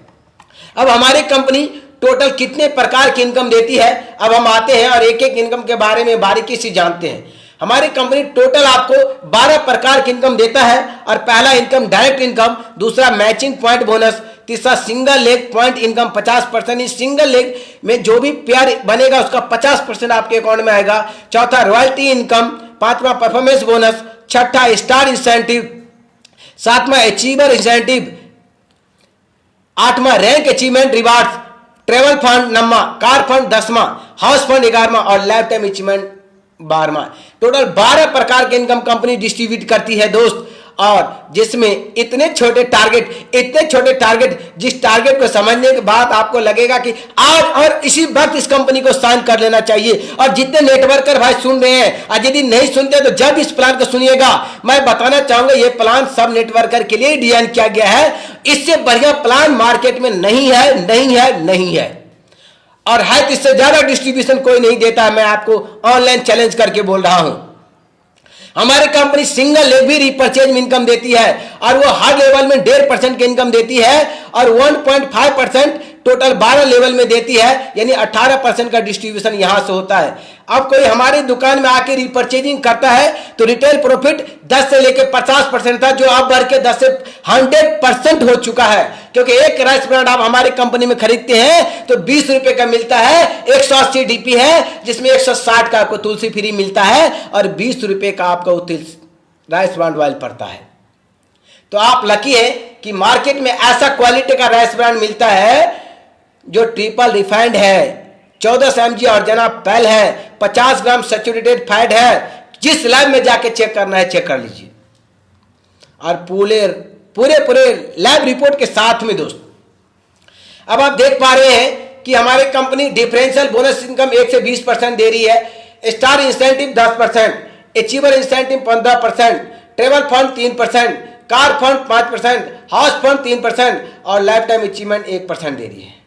अब हमारी कंपनी टोटल कितने प्रकार की इनकम देती है, अब हम आते हैं और एक एक इनकम के बारे में बारीकी से जानते हैं। हमारी कंपनी टोटल आपको 12 प्रकार की इनकम देता है और पहला इनकम डायरेक्ट इनकम, दूसरा मैचिंग पॉइंट बोनस, तीसरा सिंगल लेग पॉइंट इनकम 50%, इस सिंगल लेग में जो भी पेयर बनेगा उसका 50% आपके अकाउंट में आएगा, चौथा रॉयल्टी इनकम, पांचवा परफॉर्मेंस बोनस, छठा स्टार इंसेंटिव, सातवां अचीवर इंसेंटिव, आठवां rank achievement rewards, travel fund 9वां, कार फंड 10वां, हाउस फंड 11वां और लाइफ टाइम अचीवमेंट 12वां। टोटल 12 प्रकार के इनकम कंपनी डिस्ट्रीब्यूट करती है दोस्त, और जिसमें इतने छोटे टारगेट, जिस टारगेट को समझने के बाद आपको लगेगा कि आज और इसी वक्त इस कंपनी को साइन कर लेना चाहिए। और जितने नेटवर्कर भाई सुन रहे हैं, और यदि नहीं सुनते तो जब इस प्लान को सुनिएगा, मैं बताना चाहूंगा ये प्लान सब नेटवर्कर के लिए डिजाइन किया गया है। इससे बढ़िया प्लान मार्केट में नहीं है और है तो इससे ज्यादा डिस्ट्रीब्यूशन कोई नहीं देता है। मैं आपको ऑनलाइन चैलेंज करके बोल रहा हूं। हमारी कंपनी सिंगल लेग भी रिपर्चेज में इनकम देती है और वो हर लेवल में 1.5% की इनकम देती है और 1.5% टोटल 12 लेवल में देती है, यानी 18% का डिस्ट्रीब्यूशन यहां से होता है। अब कोई हमारी दुकान में आके रिपर्चेजिंग करता है तो रिटेल प्रॉफिट 10 से लेकर 50% था, जो अब बढ़ के 10 से 100% हो चुका है, क्योंकि एक राइस ब्रांड आप हमारी कंपनी में खरीदते हैं तो 20 रुपए का मिलता है, 180 डीपी है जिसमें 160 का आपको तुलसी फ्री मिलता है और 20 रुपए का आपका राइस ब्रांड ऑयल पड़ता है। तो आप लकी है कि मार्केट में ऐसा क्वालिटी का राइस ब्रांड मिलता है जो ट्रिपल रिफाइंड है, 1400 mg और जनाब पैल है, 50 ग्राम सैचुरेटेड फैट है। जिस लैब में जाके चेक करना है चेक कर लीजिए, और पूरे लैब रिपोर्ट के साथ में दोस्त। अब आप देख पा रहे हैं कि हमारी कंपनी डिफरेंशियल बोनस इनकम 1 से 20% दे रही है, star incentive 10%, achiever incentive 15%, travel fund 3%, car fund 5%, house fund 3% और लाइफ टाइम अचीवमेंट 1% दे रही है।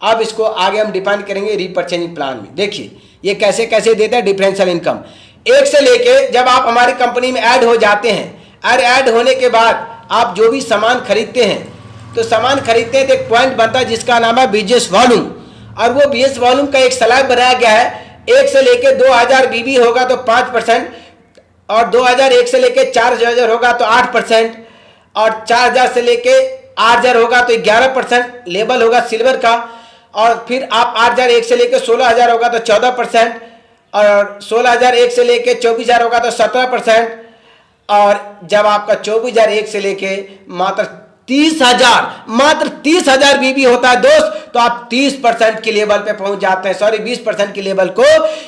अब इसको आगे हम डिफाइन करेंगे रिपर्चेजिंग प्लान में। देखिए ये कैसे कैसे देता है डिफरेंशियल इनकम। 1 से लेके जब आप हमारी कंपनी में ऐड हो जाते हैं और ऐड होने के बाद आप जो भी सामान खरीदते हैं तो एक पॉइंट बनता है जिसका नाम है बिजनेस वॉल्यूम, और वो बिजनेस वॉल्यूम का एक स्लैब बनाया गया है। 1 से लेके 2000 बीबी होगा तो 5%, और 2001 से लेके 4000 होगा तो 8%, और 4000 से लेके 8000 होगा तो 11% लेवल होगा सिल्वर का, और फिर आप 8001 से लेके 16000 होगा तो 14%, और 16001 से लेके 24000 होगा तो 17%, और जब आपका 24001 से लेके मात्र 30,000 बीबी होता है दोस्त, तो आप 30% के लेवल पे पहुंच जाते हैं, 20% के लेवल को।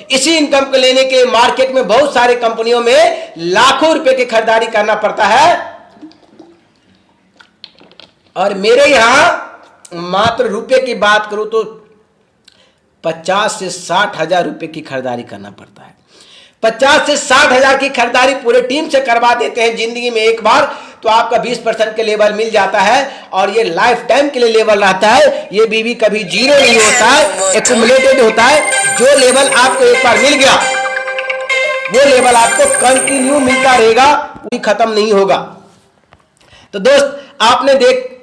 इसी इनकम को लेने के लिए मार्केट में बहुत सारी कंपनियों में लाखों रुपए की खरीदारी करना पड़ता है, और मेरे यहां मात्र रुपए की बात करूं तो 50 से 60 हजार रुपए की खरीदारी करना पड़ता है। 50 से 60 हजार की खरीदारी पूरे टीम से करवा देते हैं जिंदगी में एक बार, तो आपका 20% के लेवल मिल जाता है, और ये लाइफ टाइम के लिए लेवल रहता है। ये बीबी कभी जीरो नहीं होता है, एक्युमुलेटेड होता है। जो लेवल आपको एक बार मिल गया वो लेवल आपको कंटिन्यू मिलता रहेगा, कोई खत्म नहीं होगा। तो दोस्त आपने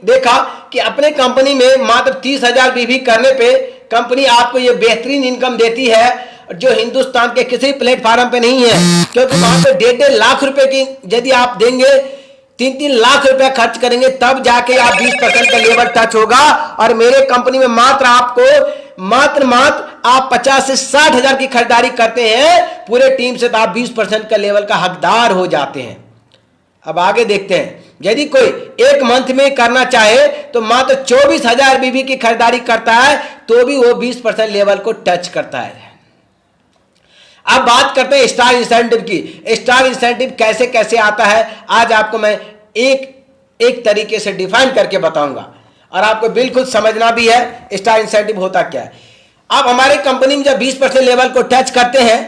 देखा कि अपने कंपनी में मात्र 30,000 बीबी करने पे कंपनी आपको ये बेहतरीन इनकम देती है, जो हिंदुस्तान के किसी प्लेटफॉर्म पे नहीं है, क्योंकि वहां पे 1.5 लाख रुपए की यदि आप देंगे, 3-3 लाख रुपए खर्च करेंगे, तब जाके आप 20% का लेवल टच होगा। और मेरे कंपनी में मात्र आप 50 से 60 हजार की खरीदारी करते हैं पूरे टीम से, तो आप 20% का लेवल का हकदार हो जाते हैं। अब आगे देखते हैं यदि कोई एक मंथ में करना चाहे तो मात्र 24,000 बीबी की खरीदारी करता है तो भी वो 20% लेवल को टच करता है। अब बात करते हैं स्टार इंसेंटिव की। स्टार इंसेंटिव कैसे कैसे आता है आज आपको मैं एक तरीके से डिफाइन करके बताऊंगा और आपको बिल्कुल समझना भी है स्टार इंसेंटिव होता क्या है। अब हमारे कंपनी में जब 20% लेवल को टच करते हैं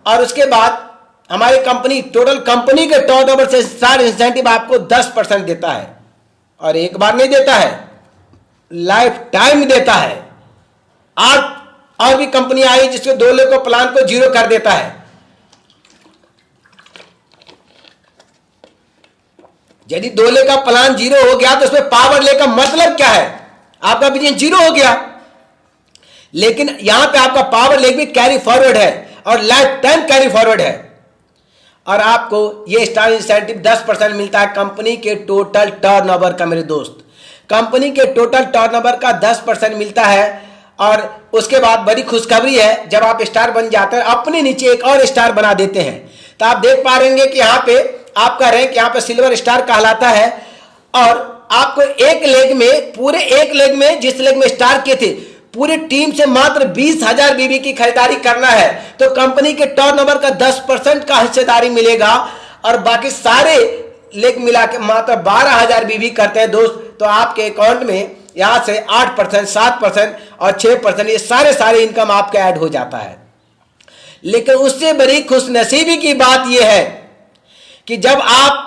और उसके बाद हमारी कंपनी टोटल कंपनी के टर्नओवर से स्टार इंसेंटिव आपको 10% देता है और एक बार नहीं देता है, लाइफ टाइम देता है। आज और भी कंपनी आई जिसके 2 लाख को प्लान को 0 कर देता है। यदि 2 लाख का प्लान 0 हो गया तो उसमें पावर ले का मतलब क्या है, आपका बिजनेस 0 हो गया। लेकिन यहां पे आपका पावर लेग भी कैरी फॉरवर्ड है और लाइफ टाइम कैरी फॉरवर्ड है और आपको ये स्टार इंसेंटिव 10% मिलता है कंपनी के टोटल टर्नओवर का। मेरे दोस्त, कंपनी के टोटल टर्नओवर का 10% मिलता है। और उसके बाद बड़ी खुशखबरी है, जब आप स्टार बन जाते हैं अपने नीचे एक और स्टार बना देते हैं तो आप देख पा रहे कि यहाँ पे आपका रैंक यहाँ पे सिल्वर स्टार कहलाता है और आपको एक लेग में, पूरे एक लेग में, जिस लेग में स्टार किए थे, पूरी टीम से मात्र 20,000 बीबी की खरीदारी करना है तो कंपनी के टर्नओवर का 10% का हिस्सेदारी मिलेगा और बाकी सारे लेग मिला के मात्र 12,000 बीबी करते हैं दोस्त। तो आपके अकाउंट में यहां से 8%, 7% और 6% ये सारे इनकम आपका ऐड हो जाता है। लेकिन उससे बड़ी खुशनसीबी की बात यह है कि जब आप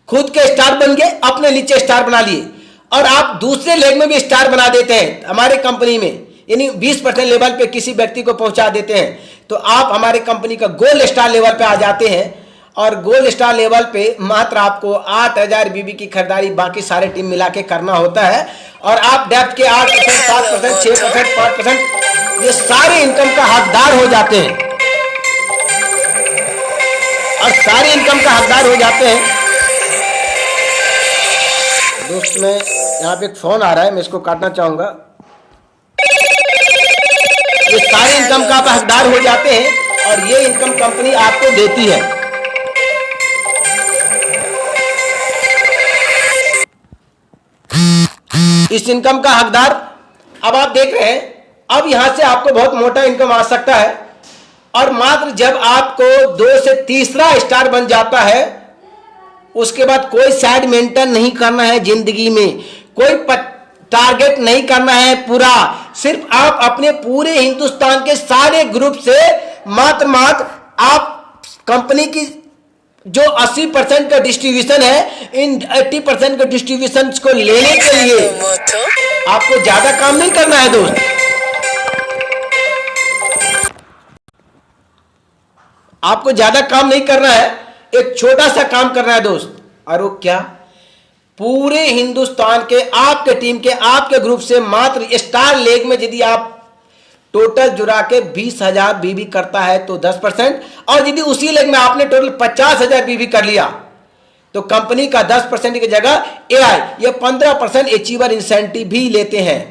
खुद के स्टार बन गए, अपने नीचे स्टार बना लिए और आप दूसरे लेग में भी स्टार बना देते हैं हमारे कंपनी में, यानी 20% लेवल पे किसी व्यक्ति को पहुंचा देते हैं तो आप हमारे कंपनी का गोल्ड स्टार लेवल पे आ जाते हैं। और गोल्ड स्टार लेवल पे मात्र आपको 8,000 बीबी की खरीदारी बाकी सारे टीम मिला के करना होता है और आप डेप्थ के 8%, 7%, 6%, 5% ये सारे इनकम का हकदार हो जाते हैं और सारे इनकम का हकदार हो जाते हैं। दोस्त, मैं यहाँ पे एक फोन आ रहा है, मैं इसको काटना चाहूंगा। ये सारे इनकम का आप हकदार हो जाते हैं और ये इनकम कंपनी आपको देती है। इस इनकम का हकदार अब आप देख रहे हैं। अब यहां से आपको बहुत मोटा इनकम आ सकता है और मात्र जब आपको 2 से तीसरा स्टार बन जाता है उसके बाद कोई साइड मेंटेन नहीं करना है जिंदगी में, कोई टारगेट नहीं करना है पूरा। सिर्फ आप अपने पूरे हिंदुस्तान के सारे ग्रुप से मात्र आप कंपनी की जो 80% का डिस्ट्रीब्यूशन है, इन 80% के डिस्ट्रीब्यूशन को लेने के लिए आपको ज्यादा काम नहीं करना है दोस्त। आपको ज्यादा काम नहीं करना है, एक छोटा सा काम करना है दोस्त। और वो क्या, पूरे हिंदुस्तान के आपके टीम के आपके ग्रुप से मात्र स्टार लेग में यदि आप टोटल जुड़ा के 20,000 बीबी करता है तो 10%, और यदि उसी लेग में आपने टोटल 50,000 बीबी कर लिया तो कंपनी का 10% की जगह एआई ये 15% अचीवर इंसेंटिव भी लेते हैं।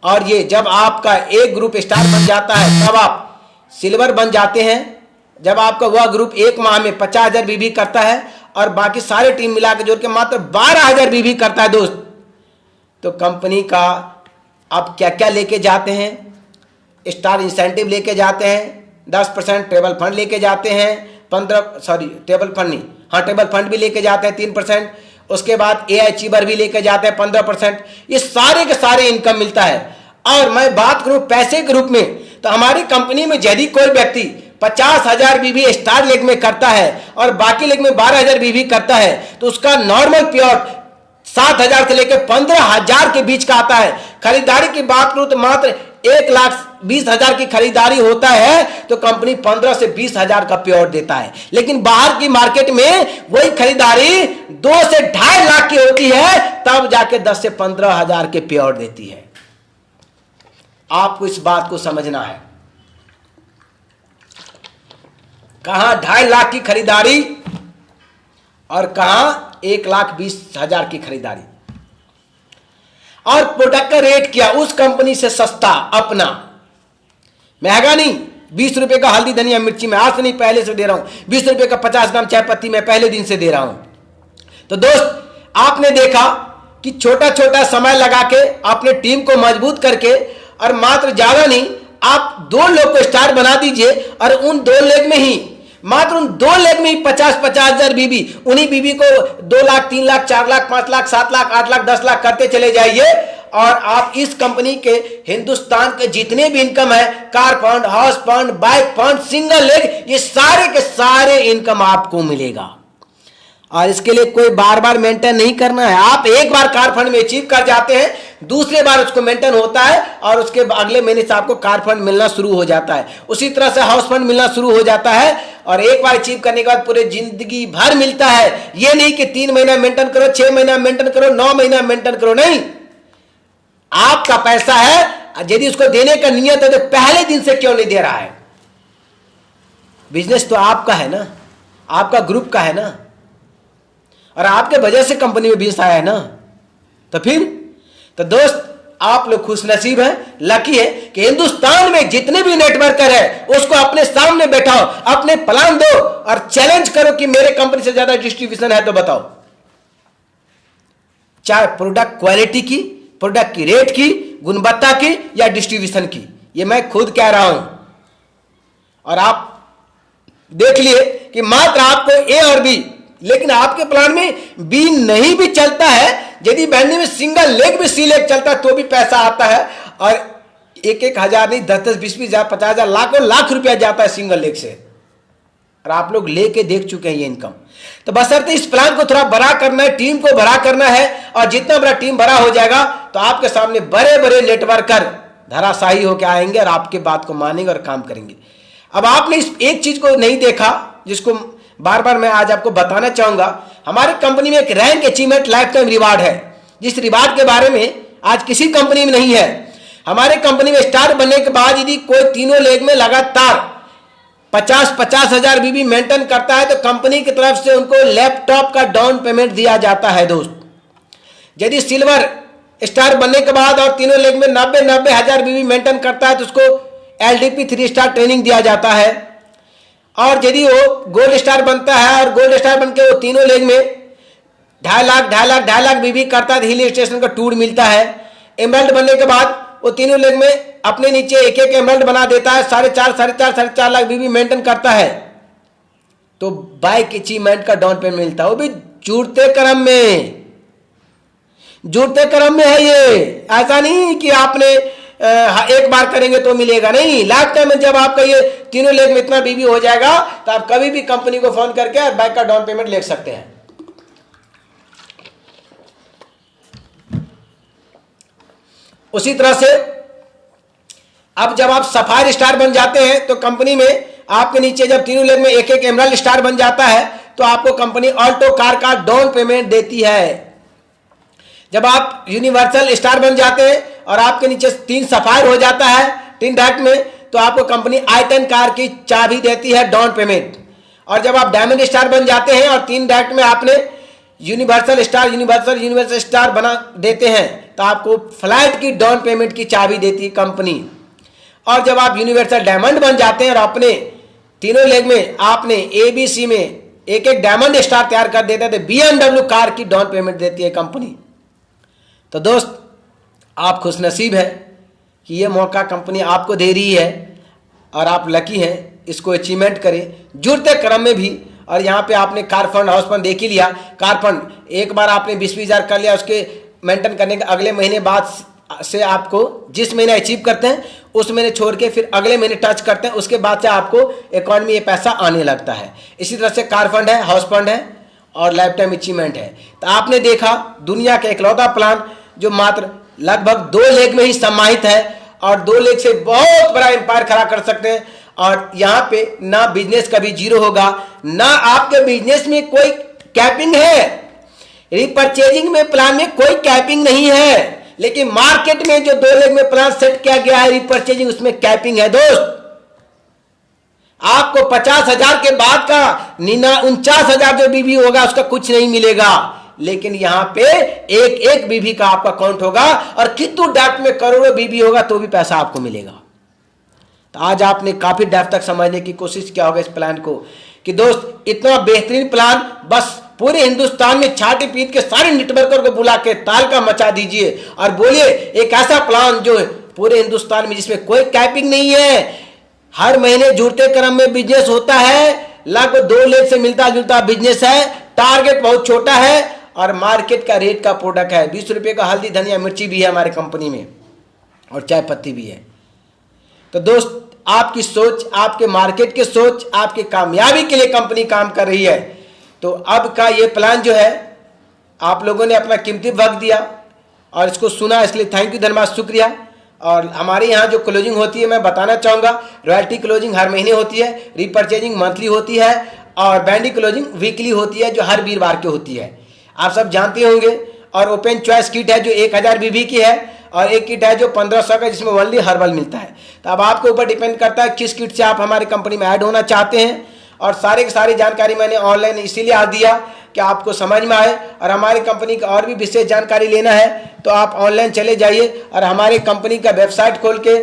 और ये जब आपका एक ग्रुप स्टार बन जाता है तब आप सिल्वर बन जाते हैं। जब आपका वह ग्रुप एक माह में 50,000 बीबी करता है और बाकी सारे टीम मिला के जोड़ के मात्र 12,000 बीबी करता है दोस्त, तो कंपनी का आप क्या क्या लेके जाते हैं, स्टार इंसेंटिव लेके जाते हैं, 10% टेबल फंड लेके जाते हैं, टेबल फंड नहीं, हाँ टेबल फंड भी लेके जाते हैं 3%, उसके बाद एआई अचीवर भी लेके जाते हैं 15%। ये सारे के सारे इनकम मिलता है। और मैं बात करूं पैसे के रूप में तो हमारी कंपनी में यदि कोई व्यक्ति 50,000 बीबी स्टार लेग में करता है और बाकी लेग में 12,000 बीबी करता है तो उसका नॉर्मल पेआउट 7,000 से लेकर 15,000 के बीच का आता है। खरीदारी की बात करूं तो मात्र 1,20,000 की खरीदारी होता है तो कंपनी 15 से 20,000 का पेआउट देता है। लेकिन बाहर की मार्केट में वही खरीदारी 2 से 2.5 लाख की होती है तब जाके 10 से 15,000 के पेआउट देती है। आपको इस बात को समझना है, कहां 2.5 लाख की खरीदारी और कहां 1,20,000 की खरीदारी। और प्रोडक्ट का रेट क्या, उस कंपनी से सस्ता, अपना, महंगा नहीं। 20 रुपए का हल्दी धनिया मिर्ची मैं आज से नहीं पहले से दे रहा हूं, 20 रुपए का 50 ग्राम चाय पत्ती मैं पहले दिन से दे रहा हूं। तो दोस्त आपने देखा कि छोटा छोटा समय लगा के अपने टीम को मजबूत करके, और मात्र ज्यादा नहीं, आप 2 लोग को स्टार बना दीजिए और उन 2 लेग में ही, मात्र उन 2 लेग में ही 50-50 हजार बीबी, उन्हीं बीबी को 2 लाख 3 लाख 4 लाख 5 लाख 7 लाख 8 लाख 10 लाख करते चले जाइए, और आप इस कंपनी के हिंदुस्तान के जितने भी इनकम है, car fund, house fund, bike fund, single leg, ये सारे के सारे इनकम आपको मिलेगा। और इसके लिए कोई बार बार मेंटेन नहीं करना है। आप एक बार कार फंड में अचीव कर जाते हैं, दूसरे बार उसको मेंटेन होता है और उसके अगले महीने से आपको कार फंड मिलना शुरू हो जाता है। उसी तरह से हाउस फंड मिलना शुरू हो जाता है, और एक बार अचीव करने के बाद पूरे जिंदगी भर मिलता है। ये नहीं कि 3 महीना मेंटेन करो, 6 महीना मेंटेन करो, 9 महीना मेंटेन करो, नहीं। आपका पैसा है, यदि उसको देने का नियत है तो पहले दिन से क्यों नहीं दे रहा है? बिजनेस तो आपका है ना, आपका ग्रुप का है ना, और आपके वजह से कंपनी में बिजनेस आया है ना। तो फिर तो दोस्त आप लोग खुशनसीब हैं, लकी है कि हिंदुस्तान में जितने भी नेटवर्कर है उसको अपने सामने बैठाओ, अपने प्लान दो और चैलेंज करो कि मेरे कंपनी से ज्यादा डिस्ट्रीब्यूशन है तो बताओ। चाहे प्रोडक्ट क्वालिटी की, प्रोडक्ट की रेट की, गुणवत्ता की या डिस्ट्रीब्यूशन की, ये मैं खुद कह रहा हूं। और आप देख लिए कि मात्र आपको ए और बी, लेकिन आपके प्लान में बी नहीं भी चलता है, यदि बैंडी में सिंगल लेग भी सी लेग चलता है तो भी पैसा आता है, और 1-1 हजार नहीं, 10-10, 20-20 हजार, 50 हजार, लाख रुपया जाता है सिंगल लेग से, और आप लोग लेके देख चुके हैं ये इनकम। तो बशर्ते इस प्लान को थोड़ा बड़ा करना है, टीम को बड़ा करना है, और जितना बड़ा टीम बड़ा हो जाएगा तो आपके सामने बड़े बड़े नेटवर्कर धराशायी होकर आएंगे और आपके बात को मानेंगे और काम करेंगे। अब आपने इस एक चीज को नहीं देखा, जिसको बार बार मैं आज आपको बताना चाहूंगा। हमारी कंपनी में एक rank achievement life time reward है, जिस रिवार्ड के बारे में आज किसी कंपनी में नहीं है। हमारे कंपनी में स्टार बनने के बाद यदि कोई तीनों लेग में लगातार 50-50 हजार बीबी मेंटेन करता है तो कंपनी की तरफ से उनको लैपटॉप का डाउन पेमेंट दिया जाता है दोस्त। यदि सिल्वर स्टार बनने के बाद और तीनों लेग में 90-90 हजार बीबी मेंटेन करता है तो उसको LDP 3 स्टार ट्रेनिंग दिया जाता है। और यदि वो गोल्ड स्टार बनता है और गोल्ड स्टार बनके वो तीनों लेग में 2.5 लाख बीबी करता है तो हिल स्टेशन का टूर मिलता है। एमराल्ड बनने के बाद वो तीनों लेग में अपने नीचे 1-1 एमराल्ड बना देता है, 4.5 लाख बीबी मेंटेन करता है तो बाइक अचीवमेंट का डाउन पेमेंट मिलता है, वो भी जुड़ते क्रम में, जुड़ते क्रम में है ये। ऐसा नहीं कि आपने एक बार करेंगे तो मिलेगा, नहीं। लाइफ टाइम में जब आपका ये तीनों लेग में इतना बीबी हो जाएगा तो आप कभी भी कंपनी को फोन करके बाइक का डाउन पेमेंट ले सकते हैं। उसी तरह से अब जब आप सफायर स्टार बन जाते हैं तो कंपनी में आपके नीचे जब तीनों लेग में 1-1 एमराल्ड स्टार बन जाता है तो आपको कंपनी ऑल्टो कार का डाउन पेमेंट देती है। जब आप यूनिवर्सल स्टार बन जाते हैं और आपके नीचे 3 सफायर हो जाता है 3 डायरेक्ट में तो आपको कंपनी i10 कार की चाबी देती है डाउन पेमेंट। और जब आप डायमंड स्टार बन जाते हैं और 3 डायरेक्ट में आपने यूनिवर्सल स्टार बना देते हैं तो आपको फ्लाइट की डाउन पेमेंट की चाबी देती है कंपनी। और जब आप यूनिवर्सल डायमंड बन जाते हैं और अपने तीनों लेग में आपने ABC में 1-1 डायमंड स्टार तैयार कर देते हैं तो BMW कार की डाउन पेमेंट देती है कंपनी। तो दोस्त आप खुशनसीब है कि ये मौका कंपनी आपको दे रही है और आप लकी हैं, इसको अचीवमेंट करें जुड़ते क्रम में भी। और यहाँ पे आपने कार फंड हाउस फंड देख ही लिया। कार फंड एक बार आपने 20-20 हजार कर लिया, उसके मेंटेन करने के अगले महीने बाद से आपको जिस महीने अचीव करते हैं उस महीने छोड़ के फिर अगले महीने टच करते हैं, उसके बाद से आपको अकाउंट में ये पैसा आने लगता है। इसी तरह से कार फंड है, हाउस फंड है और लाइफ टाइम अचीवमेंट है। तो आपने देखा दुनिया का इकलौता प्लान जो मात्र लगभग 2 लेग में ही समाहित है और 2 लेग से बहुत बड़ा एम्पायर खड़ा कर सकते हैं। और यहाँ पे ना बिजनेस कभी जीरो होगा, ना आपके बिजनेस में कोई कैपिंग है। रिपर्चेजिंग में प्लान में कोई कैपिंग नहीं है, लेकिन मार्केट में जो 2 लेग में प्लान सेट किया गया है रिपर्चेजिंग, उसमें कैपिंग है दोस्त। आपको 50,000 के बाद का 49,000 जो बीबी होगा उसका कुछ नहीं मिलेगा, लेकिन यहां पे एक बीबी का आपका काउंट होगा और कितु डेप्थ में करोड़ों बीबी होगा तो भी पैसा आपको मिलेगा। तो आज आपने काफी डेप्थ तक समझने की कोशिश किया होगा इस प्लान को कि दोस्त इतना बेहतरीन प्लान बस पूरे हिंदुस्तान में छाटी पीट के सारे नेटवर्कर को बुला के तालका मचा दीजिए और बोलिए एक ऐसा प्लान जो है पूरे हिंदुस्तान में जिसमें कोई कैपिंग नहीं है, हर महीने जुड़ते क्रम में बिजनेस होता है, लगभग 2 लाख से मिलता जुलता बिजनेस है, टारगेट बहुत छोटा है और मार्केट का रेट का प्रोडक्ट है। 20 रुपये का हल्दी धनिया मिर्ची भी है हमारे कंपनी में और चाय पत्ती भी है। तो दोस्त, आपकी सोच, आपके मार्केट की सोच, आपकी कामयाबी के लिए कंपनी काम कर रही है। तो अब का ये प्लान जो है, आप लोगों ने अपना कीमती वक्त दिया और इसको सुना, इसलिए थैंक यू, धन्यवाद, शुक्रिया। और हमारे यहाँ जो क्लोजिंग होती है मैं बताना चाहूँगा, रॉयल्टी क्लोजिंग हर महीने होती है, रीपर्चेजिंग मंथली होती है और बैंडी क्लोजिंग वीकली होती है जो हर वीरवार की होती है, आप सब जानते होंगे। और ओपन चॉइस किट है जो 1000 बीबी की है और एक किट है जो 1500 का, जिसमें ओनली हर्बल मिलता है। तो अब आपके ऊपर डिपेंड करता है किस किट से आप हमारी कंपनी में ऐड होना चाहते हैं। और सारे की सारी जानकारी मैंने ऑनलाइन इसीलिए आ दिया कि आपको समझ में आए। और हमारी कंपनी का और भी विशेष जानकारी लेना है तो आप ऑनलाइन चले जाइए और हमारी कंपनी का वेबसाइट खोल के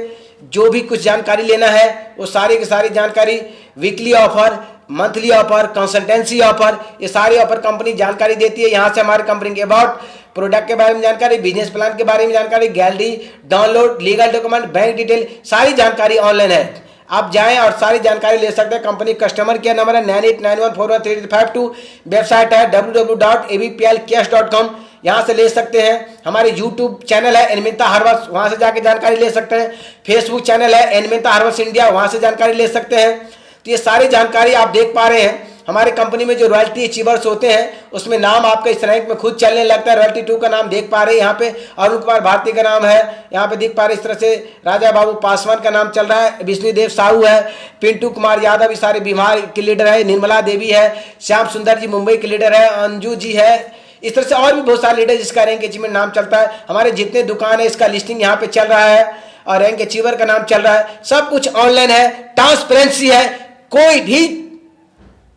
जो भी कुछ जानकारी लेना है वो सारी की सारी जानकारी, weekly offer, monthly offer, consultancy offer, ये सारी ऑफर कंपनी जानकारी देती है। यहाँ से हमारी कंपनी के अबाउट, प्रोडक्ट के बारे में जानकारी, बिजनेस प्लान के बारे में जानकारी, gallery download, legal document, bank detail, सारी जानकारी ऑनलाइन है। आप जाएं और सारी जानकारी ले सकते हैं। कंपनी कस्टमर केयर नंबर है 9891413352, वेबसाइट है www.abplcash.com, यहाँ से ले सकते हैं। हमारे यूट्यूब चैनल है एनमिता हर्बल्स, वहाँ से जाके जानकारी ले सकते हैं। फेसबुक चैनल है एनमिता हर्बल्स इंडिया, वहाँ से जानकारी ले सकते हैं। तो ये सारी जानकारी आप देख पा रहे हैं। हमारी कंपनी में जो रॉयल्टी अचीवर्स होते हैं उसमें नाम आपका इस रैंक में खुद चलने लगता है। रॉयल्टी 2 का नाम देख पा रहे हैं, यहाँ पे अरुण कुमार भारती का नाम है, यहाँ पे देख पा रहे इस तरह से राजा बाबू पासवान का नाम चल रहा है, विष्णुदेव साहू है, पिंटू कुमार यादव, इस सारे बिहार के लीडर है, निर्मला देवी है, श्याम सुंदर जी मुंबई के लीडर है, अंजू जी है, इस तरह से और भी बहुत सारे लीडर जिसका रैंक अचीवमेंट नाम चलता है। हमारे जितने दुकान है इसका लिस्टिंग यहाँ पे चल रहा है और रैंक अचीवर का नाम चल रहा है। सब कुछ ऑनलाइन है, ट्रांसपेरेंसी है, कोई भी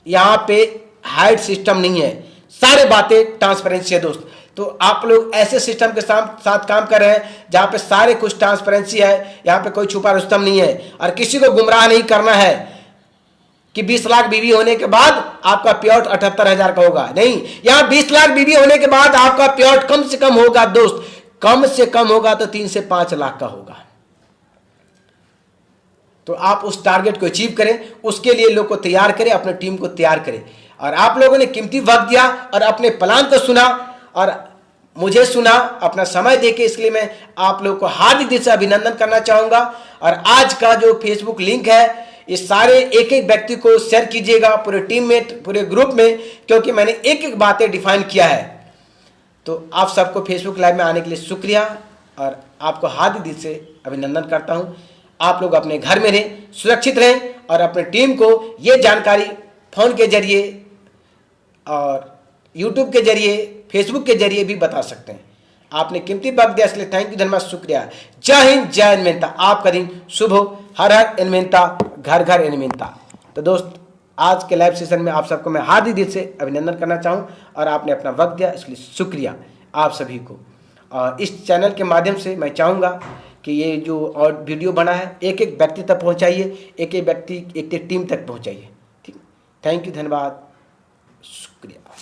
यहाँ पे हाइड सिस्टम नहीं है, सारे बातें ट्रांसपेरेंसी है दोस्त। तो आप लोग ऐसे सिस्टम के साथ काम कर रहे हैं जहाँ पे सारे कुछ ट्रांसपेरेंसी है, यहाँ पे कोई छुपा रुस्तम नहीं है और किसी को गुमराह नहीं करना है कि 20 लाख बीवी होने के बाद आपका पेआउट 78,000 का होगा। नहीं, यहाँ 20 लाख बीवी होने के बाद आपका पेआउट कम से कम होगा दोस्त, कम से कम होगा तो 3 से 5 लाख का होगा। तो आप उस टारगेट को अचीव करें, उसके लिए लोग को तैयार करें, अपने टीम को तैयार करें। और आप लोगों ने कीमती वक्त दिया और अपने प्लान को सुना और मुझे सुना, अपना समय देके, इसलिए मैं आप लोगों को हार्दिक दिल से अभिनंदन करना चाहूंगा। और आज का जो फेसबुक लिंक है इस सारे एक एक व्यक्ति को शेयर कीजिएगा, पूरे टीम में, पूरे ग्रुप में, क्योंकि मैंने एक एक बातें डिफाइन किया है। तो आप सबको फेसबुक लाइव में आने के लिए शुक्रिया और आपको हार्दिक दिल से अभिनंदन करता हूं। आप लोग अपने घर में रहें, सुरक्षित रहें और अपने टीम को ये जानकारी फोन के जरिए और यूट्यूब के जरिए, फेसबुक के जरिए भी बता सकते हैं। आपने कीमती वक्त दिया इसलिए थैंक यू, धन्यवाद, शुक्रिया। जय हिंद, जय एनमेंता। आपका दिन शुभ हो। हर हर एनमेंता, घर घर एनमेंता। तो दोस्त, आज के लाइव सेशन में आप सबको मैं हार्दिक दिल से अभिनंदन करना चाहूँ और आपने अपना वक्त दिया इसलिए शुक्रिया आप सभी को। और इस चैनल के माध्यम से मैं चाहूँगा कि ये जो और वीडियो बना है एक एक व्यक्ति तक पहुँचाइए, एक एक व्यक्ति, एक एक टीम तक पहुँचाइए। ठीक, थैंक यू, धन्यवाद, शुक्रिया।